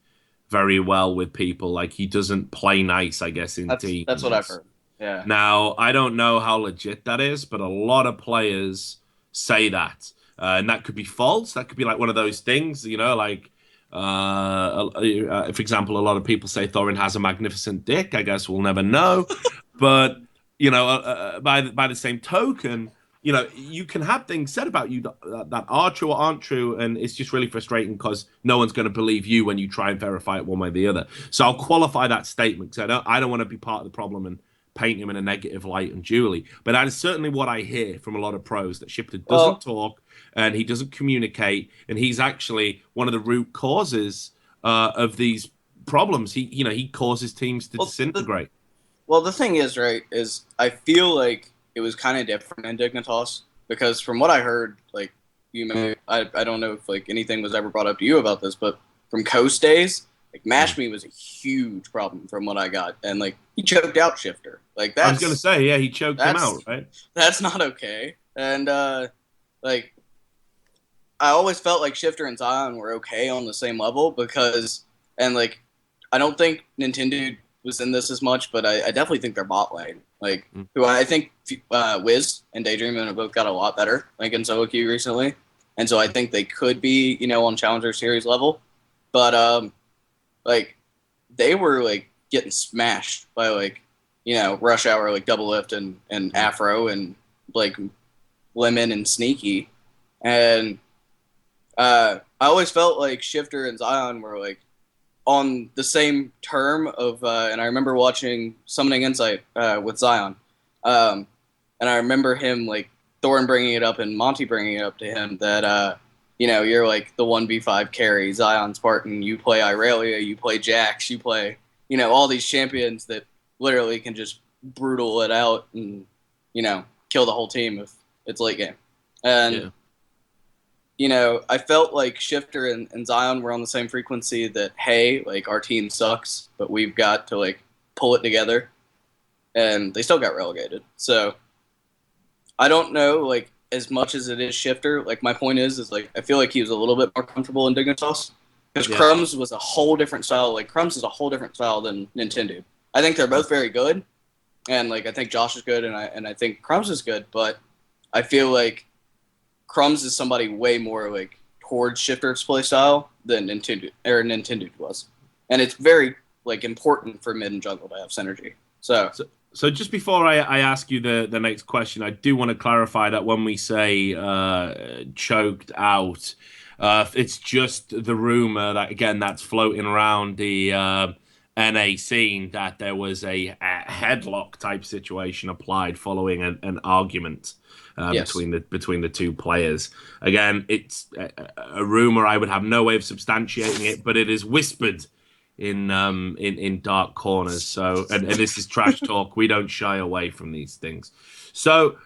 Speaker 1: very well with people. Like, he doesn't play nice, I guess, in teams.
Speaker 7: That's what I've heard. Yeah.
Speaker 1: Now, I don't know how legit that is, but a lot of players say that. And that could be false. That could be like one of those things, like, for example, a lot of people say Thoorin has a magnificent dick. I guess we'll never know. But, by the same token, you can have things said about you that are true or aren't true. And it's just really frustrating because no one's going to believe you when you try and verify it one way or the other. So I'll qualify that statement because I don't want to be part of the problem and paint him in a negative light unduly. But that is certainly what I hear from a lot of pros, that Shifter doesn't talk and he doesn't communicate, and he's actually one of the root causes of these problems. He causes teams to disintegrate.
Speaker 7: The thing is, right, is I feel like it was kind of different in Dignitas, because from what I heard, like, I don't know if like anything was ever brought up to you about this, but from Coast days, Like Mash Me was a huge problem from what I got, and like he choked out Shifter. Like that's
Speaker 1: I was gonna say, yeah, he choked him out, right?
Speaker 7: That's not okay. And like I always felt like Shifter and Zion were okay on the same level because, and like I don't think Nintendo was in this as much, but I definitely think their bot lane, like who I think Wiz and Daydream have both got a lot better, like in SoloQ recently, and so I think they could be on Challenger Series level, but like they were like getting smashed by like Rush Hour, like Double Lift and Afro and like Lemon and Sneaky, and I always felt like Shifter and Zion were like on the same term of, and I remember watching Summoning Insight with Zion, and I remember him like Thoorin bringing it up and Monty bringing it up to him that you're like the 1v5 carry, Zion Spartan, you play Irelia, you play Jax, you play all these champions that literally can just brutal it out and kill the whole team if it's late game, and I felt like Shifter and Zion were on the same frequency that, hey, like our team sucks, but we've got to like pull it together, and they still got relegated. So I don't know, like as much as it is Shifter. Like my point is like I feel like he was a little bit more comfortable in Dignitas because Crumbs was a whole different style. Like Crumbs is a whole different style than Nintendo. I think they're both very good, and like I think Josh is good, and I think Crumbs is good, but I feel like Crumbs is somebody way more like towards Shifter's play style than Nintendo was, and it's very like important for mid and jungle to have synergy. So
Speaker 1: just before I ask you the next question, I do want to clarify that when we say choked out, it's just the rumor that again that's floating around the NA scene that there was a headlock type situation applied following an argument. Between the two players. Again, it's a rumor. I would have no way of substantiating it, but it is whispered in dark corners. So, and this is trash talk. We don't shy away from these things. So,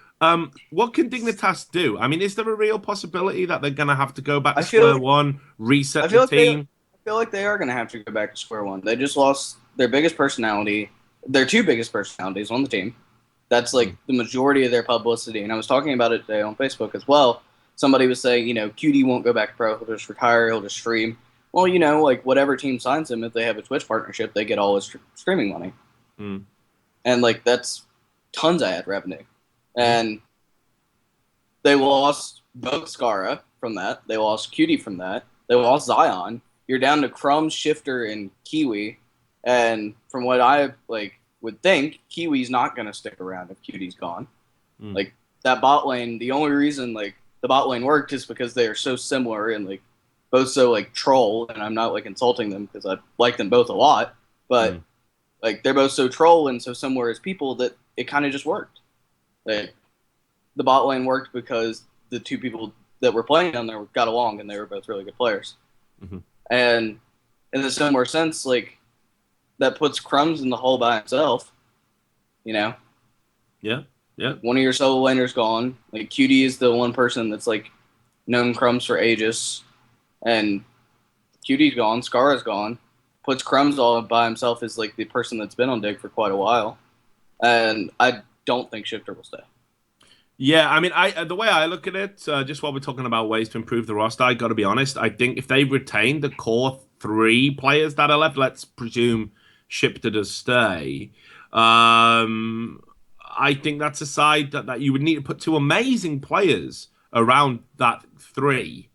Speaker 1: what can Dignitas do? I mean, is there a real possibility that they're going to have to go back to square one, reset the team?
Speaker 7: I feel like they are going to have to go back to square one. They just lost their biggest personality, their two biggest personalities on the team. That's like the majority of their publicity. And I was talking about it today on Facebook as well. Somebody was saying, QD won't go back pro. He'll just retire. He'll just stream. Well, like whatever team signs him, if they have a Twitch partnership, they get all his streaming money. And like that's tons of ad revenue. And they lost both Skara from that. They lost QD from that. They lost Zion. You're down to Crumbs, Shifter, and Kiwi. And from what I would think, Kiwi's not going to stick around if QD's gone. Like that bot lane, the only reason like the bot lane worked is because they are so similar and like both so like troll, and I'm not like insulting them because I like them both a lot, but like they're both so troll and so similar as people that it kind of just worked. Like the bot lane worked because the two people that were playing down there got along and they were both really good players. And in a similar sense, like that puts Crumbs in the hole by himself, Yeah. One of your solo laners gone. Like QD is the one person that's like known Crumbs for ages, and QD's gone. Skara's gone. Puts Crumbs all by himself as like the person that's been on Dig for quite a while, and I don't think Shifter will stay.
Speaker 1: Yeah, I mean, the way I look at it, just while we're talking about ways to improve the roster, I got to be honest. I think if they retain the core 3 players that are left, let's presume Shifter does stay. I think that's a side that you would need to put 2 amazing players around that 3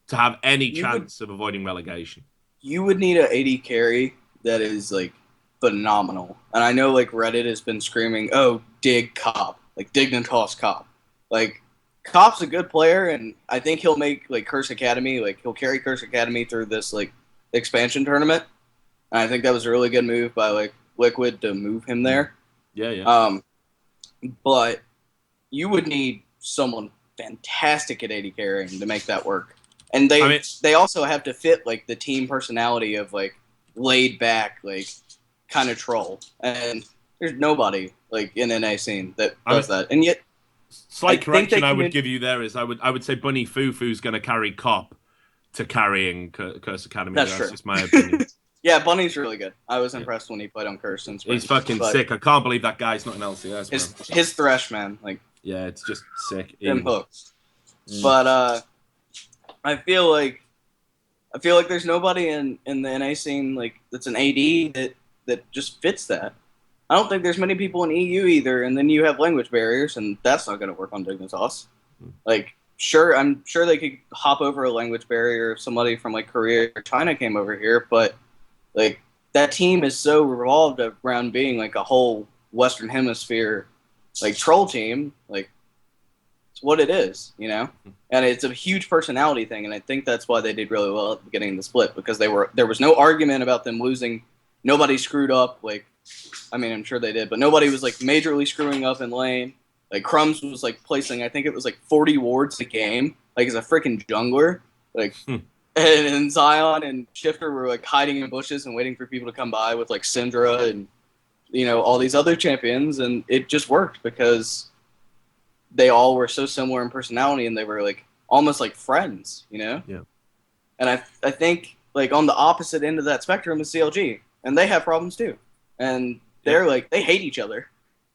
Speaker 1: to have any chance of avoiding relegation.
Speaker 7: You would need an AD carry that is like phenomenal. And I know like Reddit has been screaming, "Oh, Dig Cop, like Dignitas Cop." Like Cop's a good player, and I think he'll make like Curse Academy, like he'll carry Curse Academy through this like expansion tournament. And I think that was a really good move by like Liquid to move him there.
Speaker 1: Yeah.
Speaker 7: But you would need someone fantastic at AD carrying to make that work. And they also have to fit like the team personality of like laid back, like kind of troll. And there's nobody like in NA scene that does that. And yet
Speaker 1: slight correction I would give you there is I would say Bunny Fufu's going to carry Cop to carrying Curse Academy.
Speaker 7: That's true.
Speaker 1: Just my opinion.
Speaker 7: Yeah, Bunny's really good. I was impressed when he played on Curse and Sprint.
Speaker 1: He's fucking sick. I can't believe that guy's not in LCS, man.
Speaker 7: His thresh, man, like
Speaker 1: Yeah, it's just sick.
Speaker 7: them hooks. But I feel like there's nobody in the NA scene like that's an AD that just fits that. I don't think there's many people in EU either, and then you have language barriers, and that's not going to work on Dignitas. Like, sure, I'm sure they could hop over a language barrier if somebody from like Korea or China came over here, but like that team is so revolved around being like a whole Western Hemisphere like troll team. Like, it's what it is, you know? And it's a huge personality thing, and I think that's why they did really well at the beginning of the split, because there was no argument about them losing. Nobody screwed up. Like, I mean, I'm sure they did, but nobody was like majorly screwing up in lane. Like Crumbs was like placing, I think it was like 40 wards a game, like as a freaking jungler. Like, and Zion and Shifter were like hiding in bushes and waiting for people to come by with like Syndra and, you know, all these other champions, and it just worked because they all were so similar in personality, and they were like almost like friends, you know?
Speaker 1: Yeah.
Speaker 7: And I think like on the opposite end of that spectrum is CLG, and they have problems too. And they're like, they hate each other.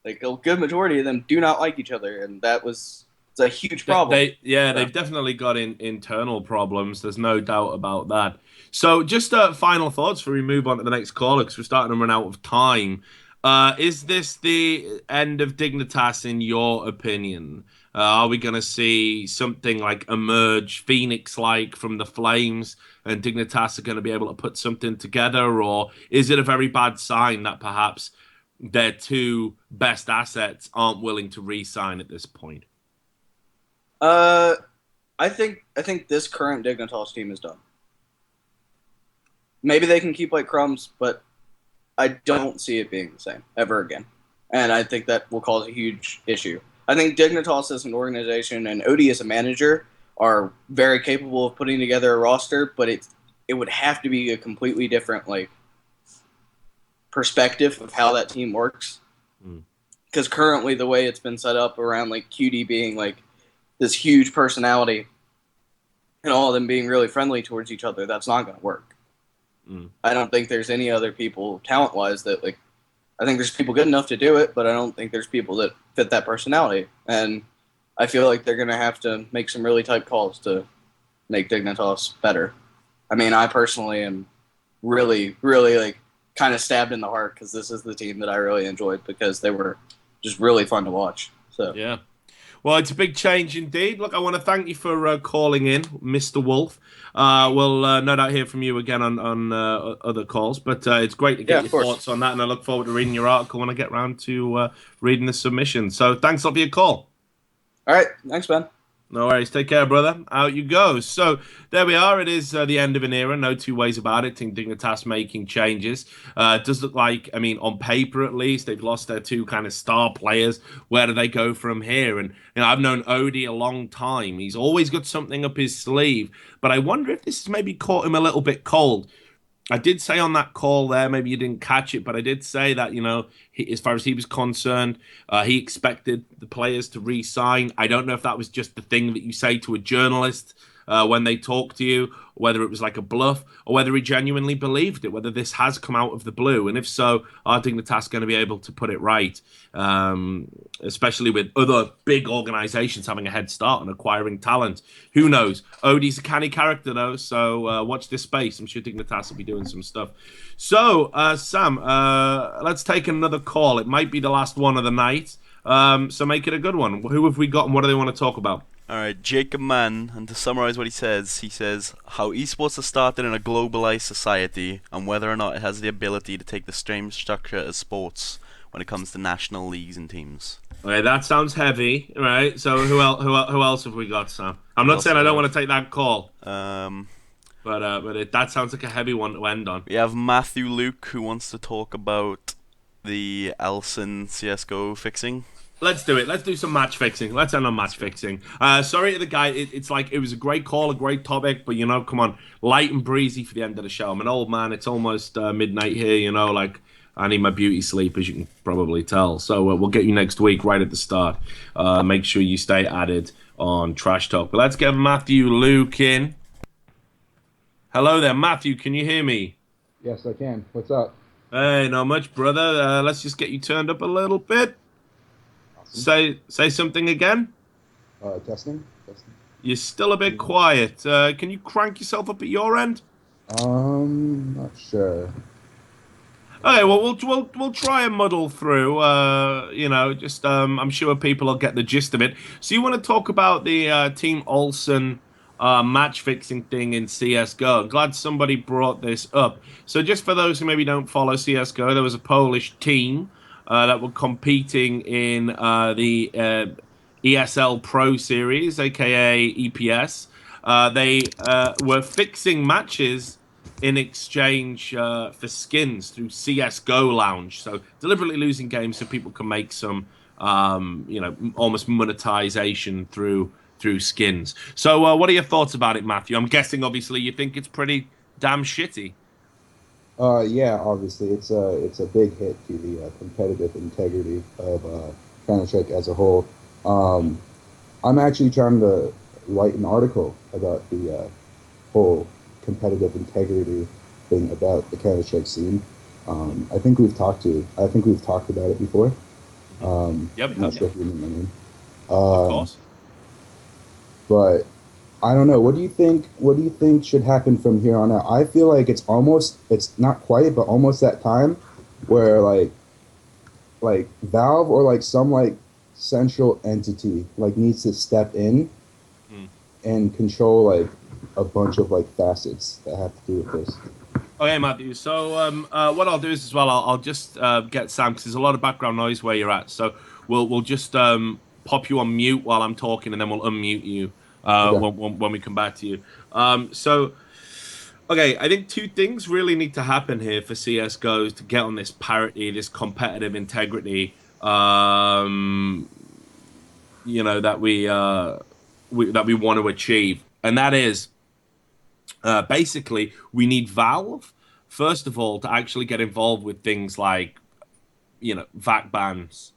Speaker 7: Like a good majority of them do not like each other, and it's a huge problem.
Speaker 1: They've definitely got internal problems. There's no doubt about that. So just final thoughts before we move on to the next caller, because we're starting to run out of time. Is this the end of Dignitas in your opinion? Are we going to see something like emerge Phoenix-like from the Flames, and Dignitas are going to be able to put something together? Or is it a very bad sign that perhaps their two best assets aren't willing to re-sign at this point?
Speaker 7: I think this current Dignitas team is done. Maybe they can keep like Crumbs, but I don't see it being the same ever again. And I think that will cause a huge issue. I think Dignitas as an organization and Odie as a manager are very capable of putting together a roster, but it would have to be a completely different like perspective of how that team works. Because currently the way it's been set up around like QD being like this huge personality and all of them being really friendly towards each other, that's not going to work. I don't think there's any other people talent-wise that like. I think there's people good enough to do it, but I don't think there's people that fit that personality. And I feel like they're going to have to make some really tight calls to make Dignitas better. I mean, I personally am really, really like kind of stabbed in the heart because this is the team that I really enjoyed because they were just really fun to watch. So
Speaker 1: yeah. Well, it's a big change indeed. Look, I want to thank you for calling in, Mr. Wolf. We'll no doubt hear from you again on other calls, but it's great to get your thoughts on that, and I look forward to reading your article when I get around to reading the submission. So thanks a lot for your call.
Speaker 7: All right. Thanks, Ben.
Speaker 1: No worries. Take care, brother. Out you go. So there we are. It is the end of an era. No two ways about it. Team Dignitas making changes. It does look like, I mean, on paper at least, they've lost their two kind of star players. Where do they go from here? And you know, I've known Odie a long time. He's always got something up his sleeve. But I wonder if this has maybe caught him a little bit cold. I did say on that call there, maybe you didn't catch it, but I did say that, you know, as far as he was concerned, he expected the players to re-sign. I don't know if that was just the thing that you say to a journalist when they talk to you, whether it was like a bluff, or whether he genuinely believed it, whether this has come out of the blue. And if so, are Dignitas going to be able to put it right? Especially with other big organizations having a head start on acquiring talent. Who knows? Odie's a canny character, though, so watch this space. I'm sure Dignitas will be doing some stuff. So, Sam, let's take another call. It might be the last one of the night, so make it a good one. Who have we got, and what do they want to talk about?
Speaker 2: All right, Jacob Mann, and to summarize what he says, how esports has started in a globalized society and whether or not it has the ability to take the same structure as sports when it comes to national leagues and teams.
Speaker 1: Okay, that sounds heavy, right? So who else have we got, Sam? I'm not saying I don't want to take that call. But that sounds like a heavy one to end on.
Speaker 2: We have Matthew Luke, who wants to talk about the Elson CSGO fixing.
Speaker 1: Let's do it. Let's do some match fixing. Let's end on match fixing. Sorry to the guy. It's like it was a great call, a great topic, but you know, come on, light and breezy for the end of the show. I'm an old man. It's almost midnight here. You know, like I need my beauty sleep, as you can probably tell. So we'll get you next week right at the start. Make sure you stay added on Trash Talk. But let's get Matthew Luke in. Hello there, Matthew. Can you hear me?
Speaker 8: Yes, I can. What's up?
Speaker 1: Hey, not much, brother. Let's just get you turned up a little bit.
Speaker 8: Awesome.
Speaker 1: Say something again.
Speaker 8: Testing. Testing.
Speaker 1: You're still a bit quiet. Can you crank yourself up at your end?
Speaker 8: Not sure.
Speaker 1: Okay, well, we'll try and muddle through. Just I'm sure people will get the gist of it. So you want to talk about the Team Olsen match fixing thing in CS:GO? I'm glad somebody brought this up. So just for those who maybe don't follow CS:GO, there was a Polish team that were competing in the ESL Pro Series, aka EPS. They were fixing matches in exchange for skins through CS:GO Lounge. So deliberately losing games so people can make some, almost monetization through skins. So what are your thoughts about it, Matthew? I'm guessing, obviously, you think it's pretty damn shitty.
Speaker 8: Yeah, obviously it's a big hit to the competitive integrity of Counter-Strike as a whole. Um, I'm actually trying to write an article about the whole competitive integrity thing about the Counter-Strike scene. I think we've talked about it before.
Speaker 1: Yep,
Speaker 8: I'm not sure if you remember my name.
Speaker 1: of
Speaker 8: Um,
Speaker 1: course.
Speaker 8: but I don't know. What do you think should happen from here on out? I feel like it's not quite, but almost that time where like Valve or like some like central entity like needs to step in
Speaker 1: Hmm.
Speaker 8: and control like a bunch of like facets that have to do with this.
Speaker 1: Okay, Matthew. So what I'll do is as well, I'll just get Sam because there's a lot of background noise where you're at. So we'll just pop you on mute while I'm talking, and then we'll unmute you
Speaker 8: Okay.
Speaker 1: when we come back to you. So okay, I think two things really need to happen here for CS:GO to get on this parity, this competitive integrity. That we want to achieve, and that is basically we need Valve first of all to actually get involved with things like vac bans.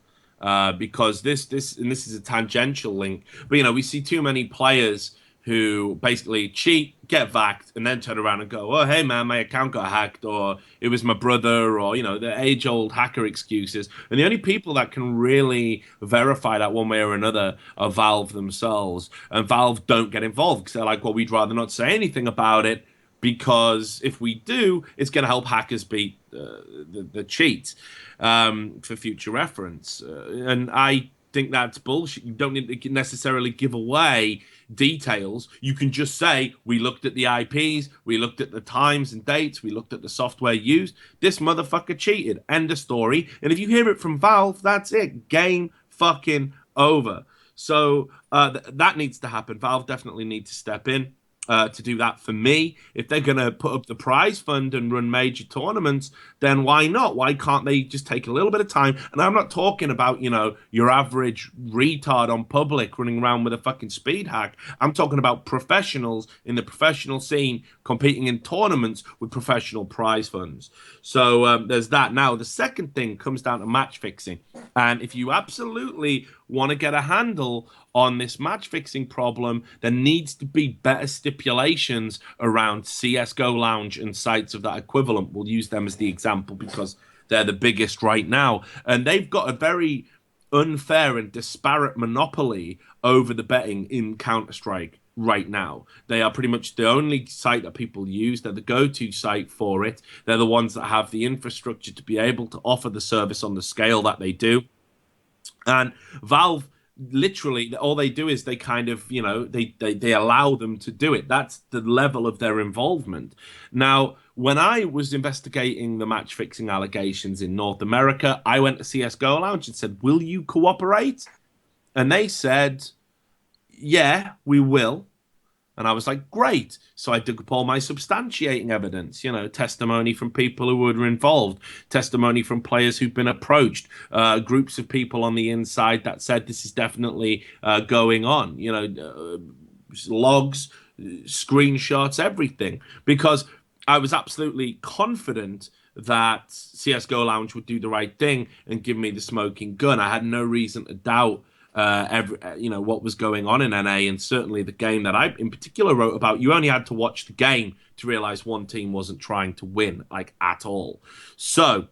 Speaker 1: Because this is a tangential link, but we see too many players who basically cheat, get vaxxed, and then turn around and go, "Oh, hey man, my account got hacked," or "It was my brother," or the age-old hacker excuses. And the only people that can really verify that one way or another are Valve themselves. And Valve don't get involved because they're like, "Well, we'd rather not say anything about it." Because if we do, it's going to help hackers beat the cheat for future reference. And I think that's bullshit. You don't need to necessarily give away details. You can just say, we looked at the IPs, we looked at the times and dates, we looked at the software used. This motherfucker cheated. End of story. And if you hear it from Valve, that's it. Game fucking over. So that needs to happen. Valve definitely need to step in. To do that for me. If they're going to put up the prize fund and run major tournaments, then why not? Why can't they just take a little bit of time? And I'm not talking about, your average retard on public running around with a fucking speed hack. I'm talking about professionals in the professional scene competing in tournaments with professional prize funds. So there's that. Now, the second thing comes down to match fixing. And if you absolutely want to get a handle on this match fixing problem, there needs to be better stipulations around CS:GO Lounge and sites of that equivalent. We'll use them as the example because they're the biggest right now. And they've got a very unfair and disparate monopoly over the betting in Counter-Strike right now. They are pretty much the only site that people use. They're the go-to site for it. They're the ones that have the infrastructure to be able to offer the service on the scale that they do. And Valve literally all they do is they kind of they allow them to do it. That's the level of their involvement. Now, when I was investigating the match fixing allegations in North America, I went to CS:GO Lounge and said, "Will you cooperate?" And they said, "Yeah, we will." And I was like, great. So I dug up all my substantiating evidence, testimony from people who were involved, testimony from players who've been approached, groups of people on the inside that said this is definitely going on, logs, screenshots, everything. Because I was absolutely confident that CS:GO Lounge would do the right thing and give me the smoking gun. I had no reason to doubt what was going on in NA, and certainly the game that I in particular wrote about. You only had to watch the game to realize one team wasn't trying to win, like, at all. So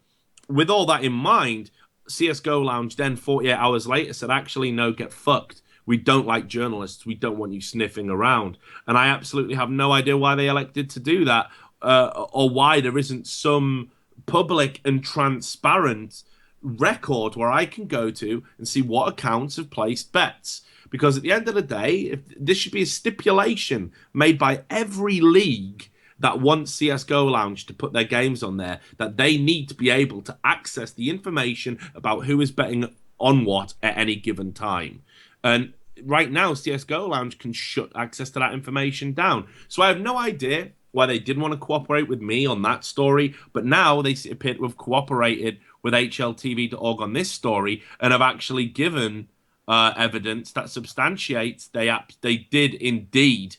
Speaker 1: with all that in mind, CSGO Lounge then 48 hours later said, actually, no, get fucked. We don't like journalists. We don't want you sniffing around. And I absolutely have no idea why they elected to do that, or why there isn't some public and transparent record where I can go to and see what accounts have placed bets. Because at the end of the day, this should be a stipulation made by every league that wants CSGO Lounge to put their games on there, that they need to be able to access the information about who is betting on what at any given time. And right now, CSGO Lounge can shut access to that information down. So I have no idea why they didn't want to cooperate with me on that story, but now they appear to have cooperated with HLTV.org on this story and have actually given evidence that substantiates they did indeed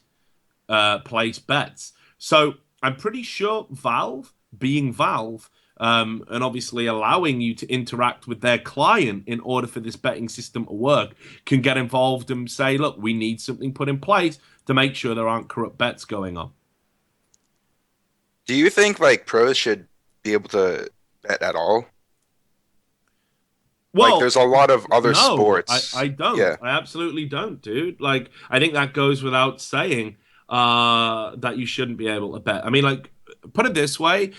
Speaker 1: place bets. So I'm pretty sure Valve, being Valve, and obviously allowing you to interact with their client in order for this betting system to work, can get involved and say, look, we need something put in place to make sure there aren't corrupt bets going on.
Speaker 9: Do you think like pros should be able to bet at all?
Speaker 1: Well,
Speaker 9: like, there's a lot of other sports.
Speaker 1: I don't.
Speaker 9: Yeah.
Speaker 1: I absolutely don't, dude. Like, I think that goes without saying that you shouldn't be able to bet. I mean, like, put it this way.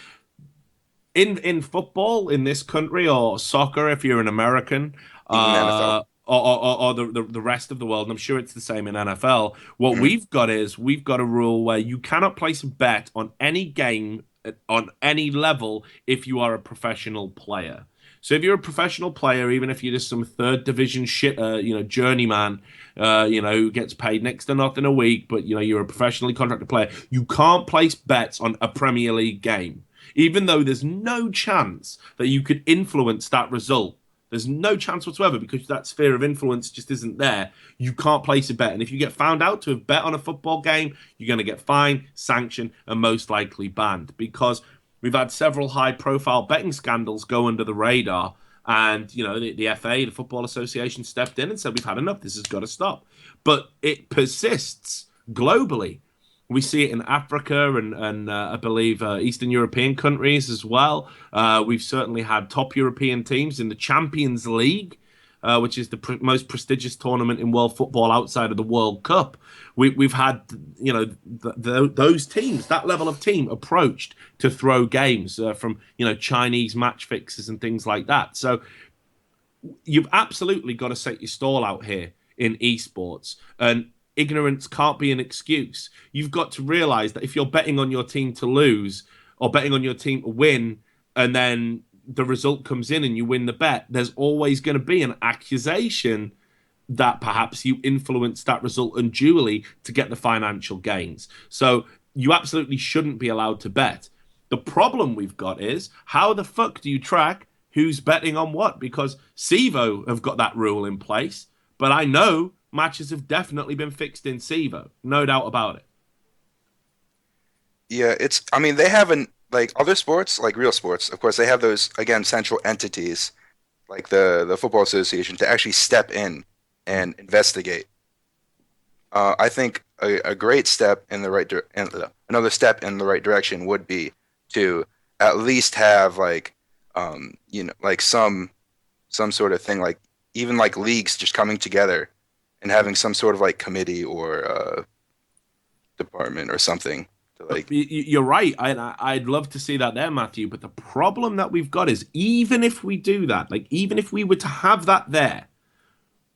Speaker 1: In football in this country, or soccer if you're an American, or the rest of the world, and I'm sure it's the same in NFL, what we've got a rule where you cannot place a bet on any game on any level if you are a professional player. So if you're a professional player, even if you're just some third division journeyman, who gets paid next to nothing a week, but you're a professionally contracted player, you can't place bets on a Premier League game, even though there's no chance that you could influence that result. There's no chance whatsoever, because that sphere of influence just isn't there. You can't place a bet. And if you get found out to have bet on a football game, you're going to get fined, sanctioned, and most likely banned, because we've had several high-profile betting scandals go under the radar, and the FA, the Football Association, stepped in and said, we've had enough, this has got to stop. But it persists globally. We see it in Africa and I believe Eastern European countries as well. We've certainly had top European teams in the Champions League, which is the most prestigious tournament in world football outside of the World Cup. We've had those teams, that level of team, approached to throw games from Chinese match fixers and things like that. So you've absolutely got to set your stall out here in esports, and ignorance can't be an excuse. You've got to realize that if you're betting on your team to lose or betting on your team to win, and then the result comes in and you win the bet, there's always going to be an accusation that perhaps you influenced that result unduly to get the financial gains. So you absolutely shouldn't be allowed to bet. The problem we've got is, how the fuck do you track who's betting on what? Because CEVO have got that rule in place, but I know matches have definitely been fixed in CEVO. No doubt about it.
Speaker 9: Yeah, they haven't, like other sports, like real sports, of course, they have those, again, central entities, like the Football Association, to actually step in and investigate. I think a great step in the right another step in the right direction would be to at least have like some sort of thing, like even like leagues just coming together and having some sort of like committee or department or something. Like,
Speaker 1: you're right. I'd love to see that there, Matthew. But the problem that we've got is, even if we do that, like even if we were to have that there,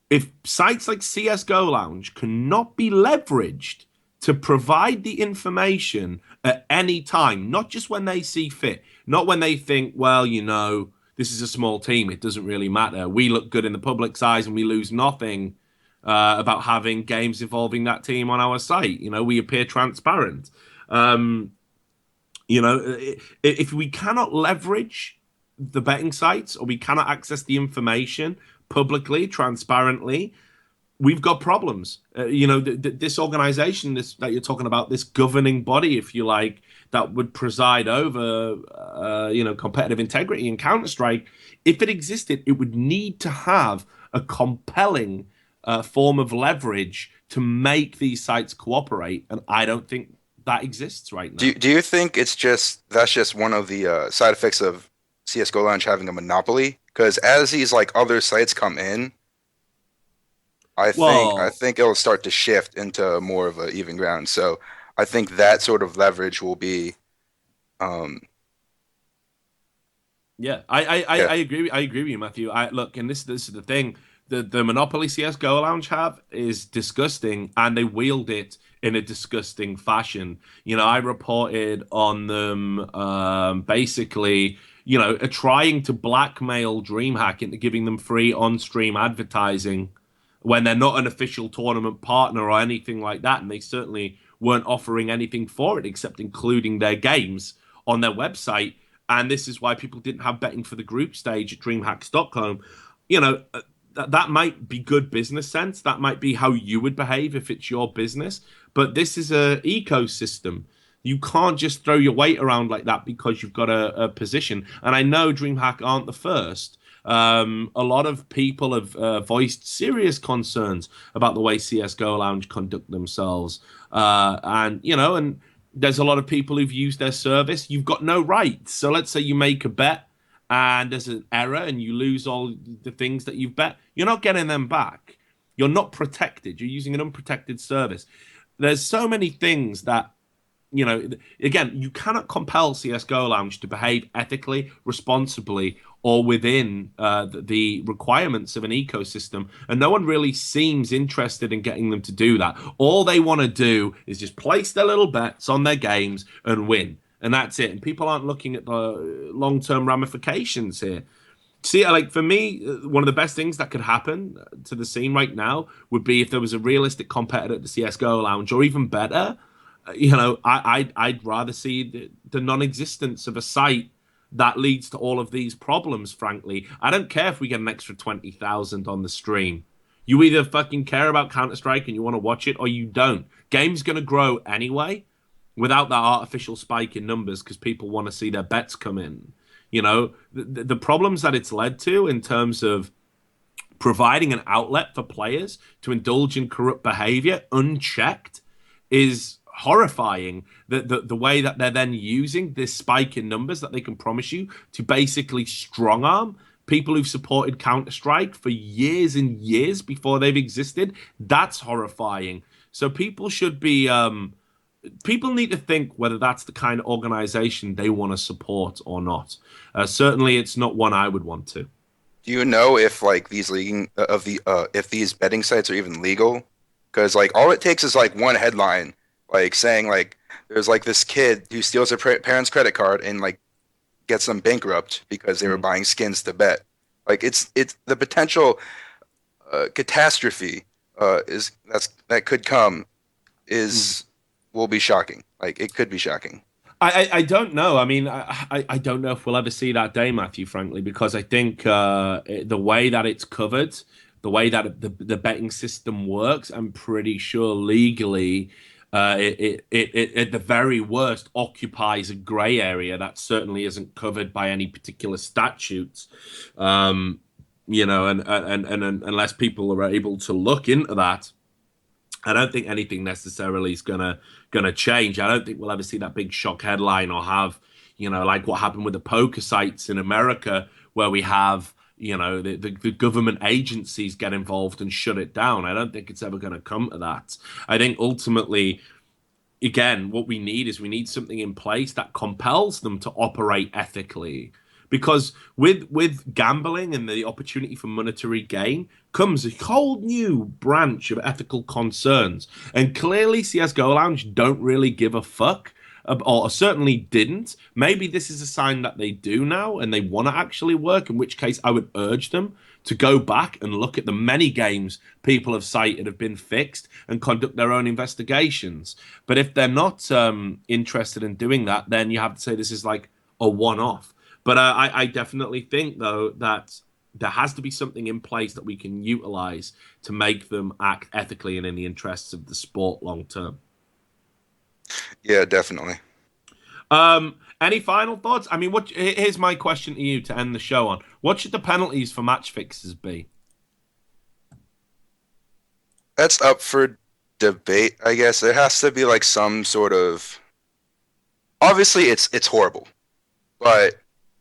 Speaker 1: if sites like CSGO Lounge cannot be leveraged to provide the information at any time, not just when they see fit, not when they think, well, this is a small team, it doesn't really matter. We look good in the public's eyes and we lose nothing about having games involving that team on our site. We appear transparent. If we cannot leverage the betting sites, or we cannot access the information publicly, transparently, we've got problems. This organization, that you're talking about, this governing body, if you like, that would preside over, competitive integrity in Counter-Strike, if it existed, it would need to have a compelling form of leverage to make these sites cooperate, and I don't think that exists right now.
Speaker 9: Do you think that's just one of the side effects of CS:GO Lounge having a monopoly? Because as these like other sites come in, I think it'll start to shift into more of an even ground. So I think that sort of leverage will be.
Speaker 1: Yeah, I agree. I agree with you, Matthew. Look, and this is the thing. The monopoly CS:GO Lounge have is disgusting, and they wield it in a disgusting fashion. You know, I reported on them basically, you know, trying to blackmail DreamHack into giving them free on-stream advertising when they're not an official tournament partner or anything like that, and they certainly weren't offering anything for it except including their games on their website. And this is why people didn't have betting for the group stage at DreamHack Stockholm. You know, that might be good business sense. That might be how you would behave if it's your business. But this is an ecosystem. You can't just throw your weight around like that because you've got a position. And I know DreamHack aren't the first. A lot of people have voiced serious concerns about the way CS:GO Lounge conduct themselves. And there's a lot of people who've used their service. You've got no rights. So let's say you make a bet and there's an error and you lose all the things that you've bet. You're not getting them back. You're not protected. You're using an unprotected service. There's so many things that, you know, again, you cannot compel CS:GO Lounge to behave ethically, responsibly, or within the requirements of an ecosystem. And no one really seems interested in getting them to do that. All they want to do is just place their little bets on their games and win. And that's it. And people aren't looking at the long-term ramifications here. See, like for me, one of the best things that could happen to the scene right now would be if there was a realistic competitor to CS:GO Lounge, or even better, I'd rather see the non-existence of a site that leads to all of these problems, frankly. I don't care if we get an extra 20,000 on the stream. You either fucking care about Counter-Strike and you want to watch it, or you don't. Game's going to grow anyway without that artificial spike in numbers because people want to see their bets come in. You know, the problems that it's led to in terms of providing an outlet for players to indulge in corrupt behavior unchecked is horrifying. The way that they're then using this spike in numbers that they can promise you to basically strong arm people who've supported Counter-Strike for years and years before they've existed, that's horrifying. So people should be people need to think whether that's the kind of organization they want to support or not. Certainly it's not one I would want to.
Speaker 9: Do you know if like these if these betting sites are even legal? Because like all it takes is like one headline like saying like there's like this kid who steals their parents' credit card and like gets them bankrupt because they were buying skins to bet. Like it's the potential catastrophe that could come will be shocking. Like it could be shocking.
Speaker 1: I don't know. I mean, I don't know if we'll ever see that day, Matthew, frankly, because I think the way that it's covered, the way that the betting system works, I'm pretty sure legally it at the very worst occupies a gray area that certainly isn't covered by any particular statutes. And unless people are able to look into that, I don't think anything necessarily is gonna change. I don't think we'll ever see that big shock headline or have, like what happened with the poker sites in America, where we have, the government agencies get involved and shut it down. I don't think it's ever going to come to that. I think ultimately, again, what we need something in place that compels them to operate ethically. Because with gambling and the opportunity for monetary gain comes a whole new branch of ethical concerns. And clearly CS:GO Lounge don't really give a fuck, or certainly didn't. Maybe this is a sign that they do now and they want to actually work, in which case I would urge them to go back and look at the many games people have cited have been fixed and conduct their own investigations. But if they're not interested in doing that, then you have to say this is like a one-off. But I definitely think, though, that there has to be something in place that we can utilize to make them act ethically and in the interests of the sport long term.
Speaker 9: Yeah, definitely.
Speaker 1: Any final thoughts? I mean, here's my question to you to end the show on. What should the penalties for match fixes be?
Speaker 9: That's up for debate, I guess. There has to be like some sort of. Obviously, it's horrible, but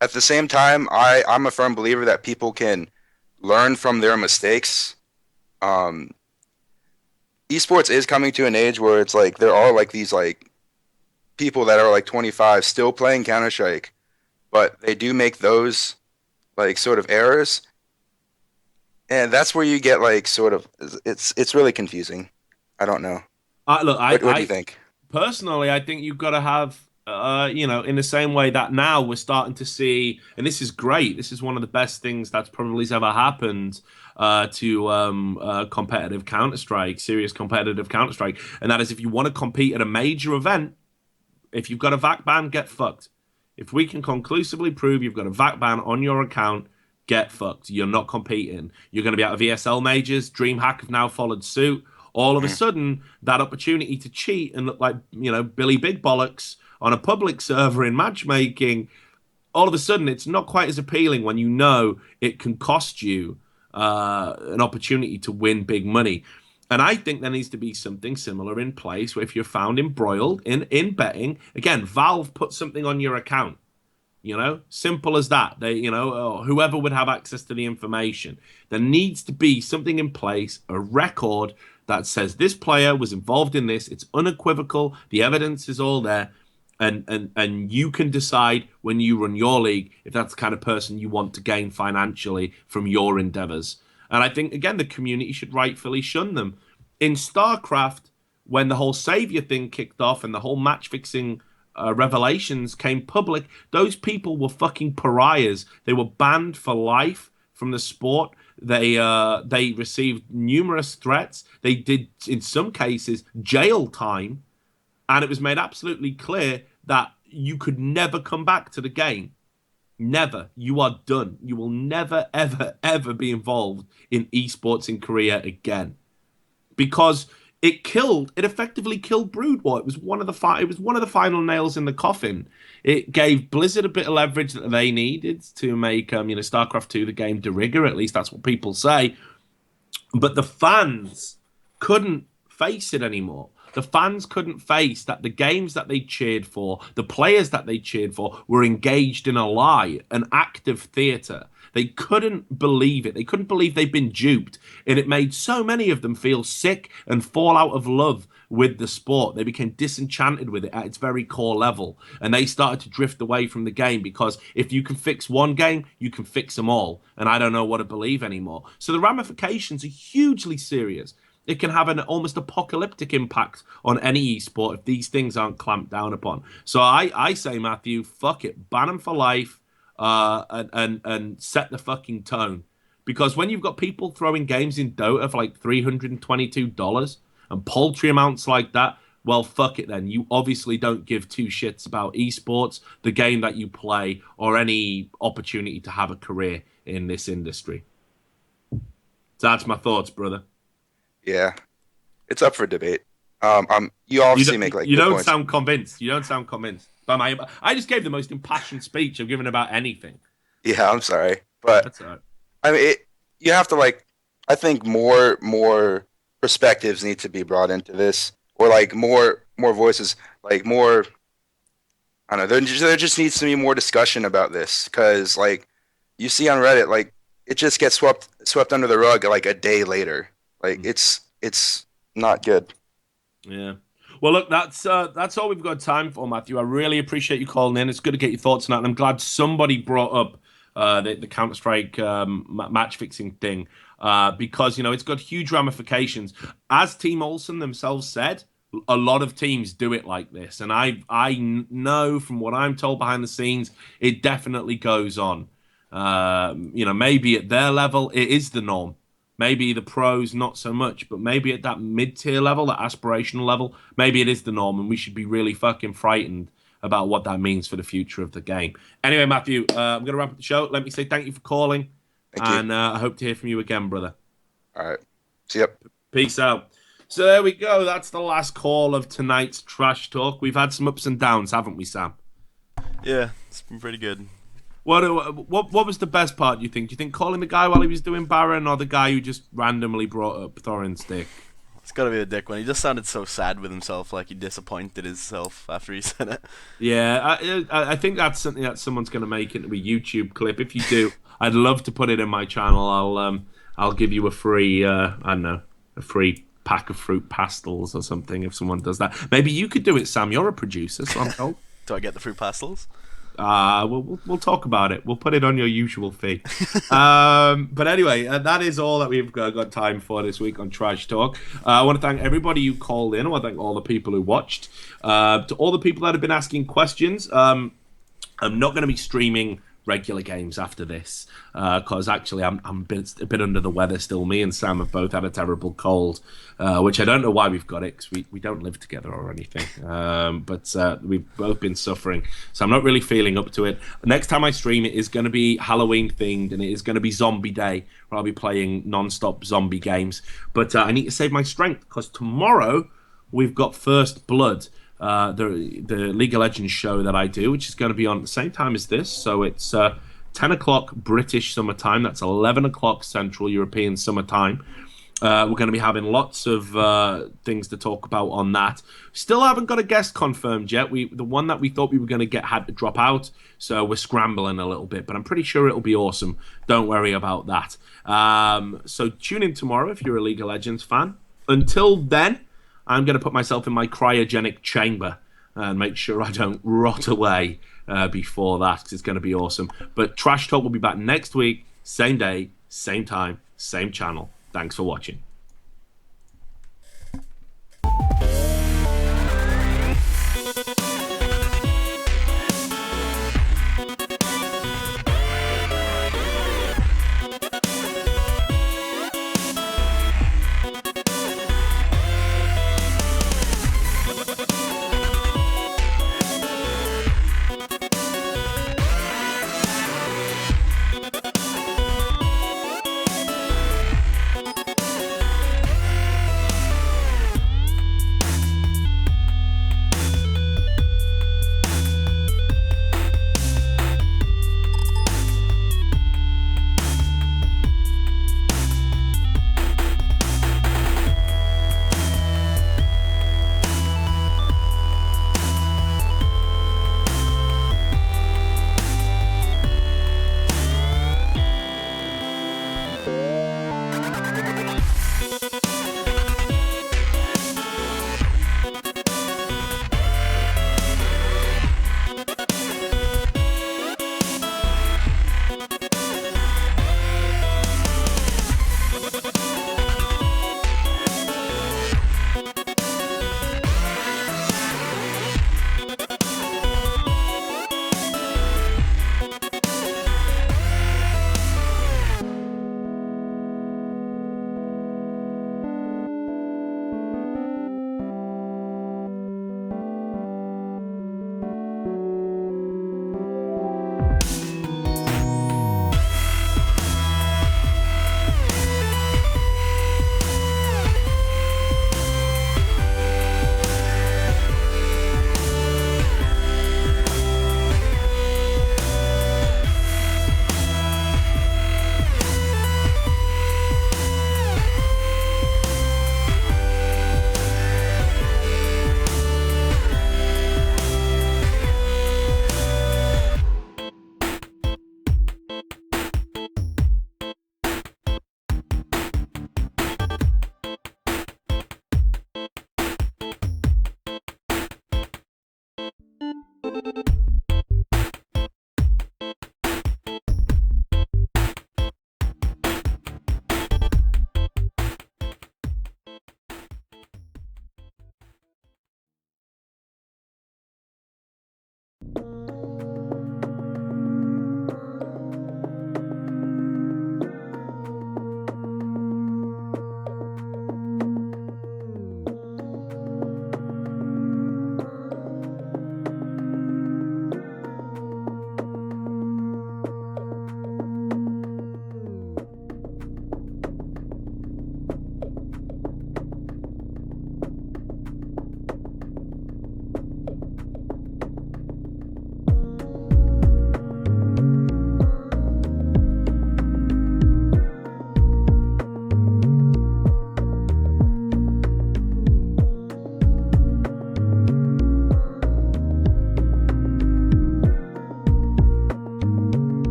Speaker 9: at the same time, I'm a firm believer that people can learn from their mistakes. Um, Esports is coming to an age where it's like there are like these like people that are like 25 still playing Counter-Strike, but they do make those like sort of errors, and that's where you get like sort of it's really confusing. I don't know.
Speaker 1: Look,
Speaker 9: What do you think?
Speaker 1: Personally, I think you've got to have, in the same way that now we're starting to see, and this is great. This is one of the best things that's probably ever happened to competitive Counter-Strike, serious competitive Counter-Strike, and that is if you want to compete at a major event, if you've got a VAC ban, get fucked. If we can conclusively prove you've got a VAC ban on your account, get fucked. You're not competing. You're going to be out of ESL majors. DreamHack have now followed suit. All of a sudden, that opportunity to cheat and look like, Billy Big Bollocks on a public server in matchmaking, all of a sudden, it's not quite as appealing when you know it can cost you an opportunity to win big money. And I think there needs to be something similar in place where if you're found embroiled in betting, again, Valve put something on your account. Simple as that. They, whoever would have access to the information. There needs to be something in place, a record that says this player was involved in this. It's unequivocal. The evidence is all there. And you can decide when you run your league if that's the kind of person you want to gain financially from your endeavors. And I think, again, the community should rightfully shun them. In StarCraft, when the whole savior thing kicked off and the whole match fixing revelations came public, those people were fucking pariahs. They were banned for life from the sport. They received numerous threats. They did, in some cases, jail time. And it was made absolutely clear that you could never come back to the game. Never. You are done. You will never, ever, ever be involved in esports in Korea again. Because it effectively killed Brood War. It was one of the final nails in the coffin. It gave Blizzard a bit of leverage that they needed to make StarCraft 2 the game de rigueur. At least that's what people say. But the fans couldn't face it anymore. The fans couldn't face that the games that they cheered for, the players that they cheered for, were engaged in a lie, an act of theatre. They couldn't believe it. They couldn't believe they'd been duped. And it made so many of them feel sick and fall out of love with the sport. They became disenchanted with it at its very core level. And they started to drift away from the game because if you can fix one game, you can fix them all. And I don't know what to believe anymore. So the ramifications are hugely serious. It can have an almost apocalyptic impact on any esport if these things aren't clamped down upon. So I say, Matthew, fuck it. Ban them for life and set the fucking tone. Because when you've got people throwing games in Dota for like $322 and paltry amounts like that, well, fuck it then. You obviously don't give two shits about esports, the game that you play, or any opportunity to have a career in this industry. So that's my thoughts, brother.
Speaker 9: Yeah, it's up for debate. You obviously make like
Speaker 1: you don't
Speaker 9: points.
Speaker 1: sound convinced. You don't sound convinced. I just gave the most impassioned speech I've given about anything.
Speaker 9: Yeah, I'm sorry, but
Speaker 1: That's all right.
Speaker 9: I mean, you have to like. I think more perspectives need to be brought into this, or like more voices, like more. I don't know. There just needs to be more discussion about this because, like, you see on Reddit, like it just gets swept under the rug like a day later. Like it's not good. Yeah.
Speaker 1: Well, look, that's all we've got time for, Matthew. I really appreciate you calling in. It's good to get your thoughts on that, and I'm glad somebody brought up the Counter-Strike match fixing thing because it's got huge ramifications. As Team Olsen themselves said, a lot of teams do it like this, and I know from what I'm told behind the scenes, it definitely goes on. Maybe at their level, it is the norm. Maybe the pros, not so much, but maybe at that mid-tier level, that aspirational level, maybe it is the norm, and we should be really fucking frightened about what that means for the future of the game. Anyway, Matthew, I'm going to wrap up the show. Let me say thank you for calling, and I hope to hear from you again, brother.
Speaker 9: All right. See ya.
Speaker 1: Peace out. So there we go. That's the last call of tonight's Trash Talk. We've had some ups and downs, haven't we, Sam?
Speaker 2: Yeah, it's been pretty good.
Speaker 1: What was the best part, do you think? Do you think calling the guy while he was doing Baron or the guy who just randomly brought up Thoorin's stick?
Speaker 2: It's got to be a dick one. He just sounded so sad with himself, like he disappointed himself after he said it.
Speaker 1: Yeah, I think that's something that someone's going to make into a YouTube clip. If you do, I'd love to put it in my channel. I'll give you a free I don't know, a free pack of fruit pastels or something if someone does that. Maybe you could do it, Sam. You're a producer, so I'm told.
Speaker 2: Do I get the fruit pastels?
Speaker 1: We'll talk about it. We'll put it on your usual feed. But anyway, that is all that we've got time for this week on Trash Talk. I want to thank everybody who called in. I want to thank all the people who watched. To all the people that have been asking questions, I'm not going to be streaming regular games after this because actually I'm a bit under the weather still. Me and Sam have both had a terrible cold, which I don't know why we've got it because we don't live together or anything, but we've both been suffering, so I'm not really feeling up to it. Next time I stream, it is going to be Halloween themed and it is going to be Zombie Day where I'll be playing non-stop zombie games, but I need to save my strength because tomorrow we've got First Blood, the League of Legends show that I do, which is going to be on at the same time as this. So it's 10 o'clock British summertime. That's 11 o'clock Central European summertime. We're going to be having lots of things to talk about on that. Still haven't got a guest confirmed yet. The one that we thought we were going to get had to drop out, so we're scrambling a little bit. But I'm pretty sure it'll be awesome. Don't worry about that. So tune in tomorrow if you're a League of Legends fan. Until then, I'm going to put myself in my cryogenic chamber and make sure I don't rot away before that, because it's going to be awesome. But Trash Talk will be back next week, same day, same time, same channel. Thanks for watching.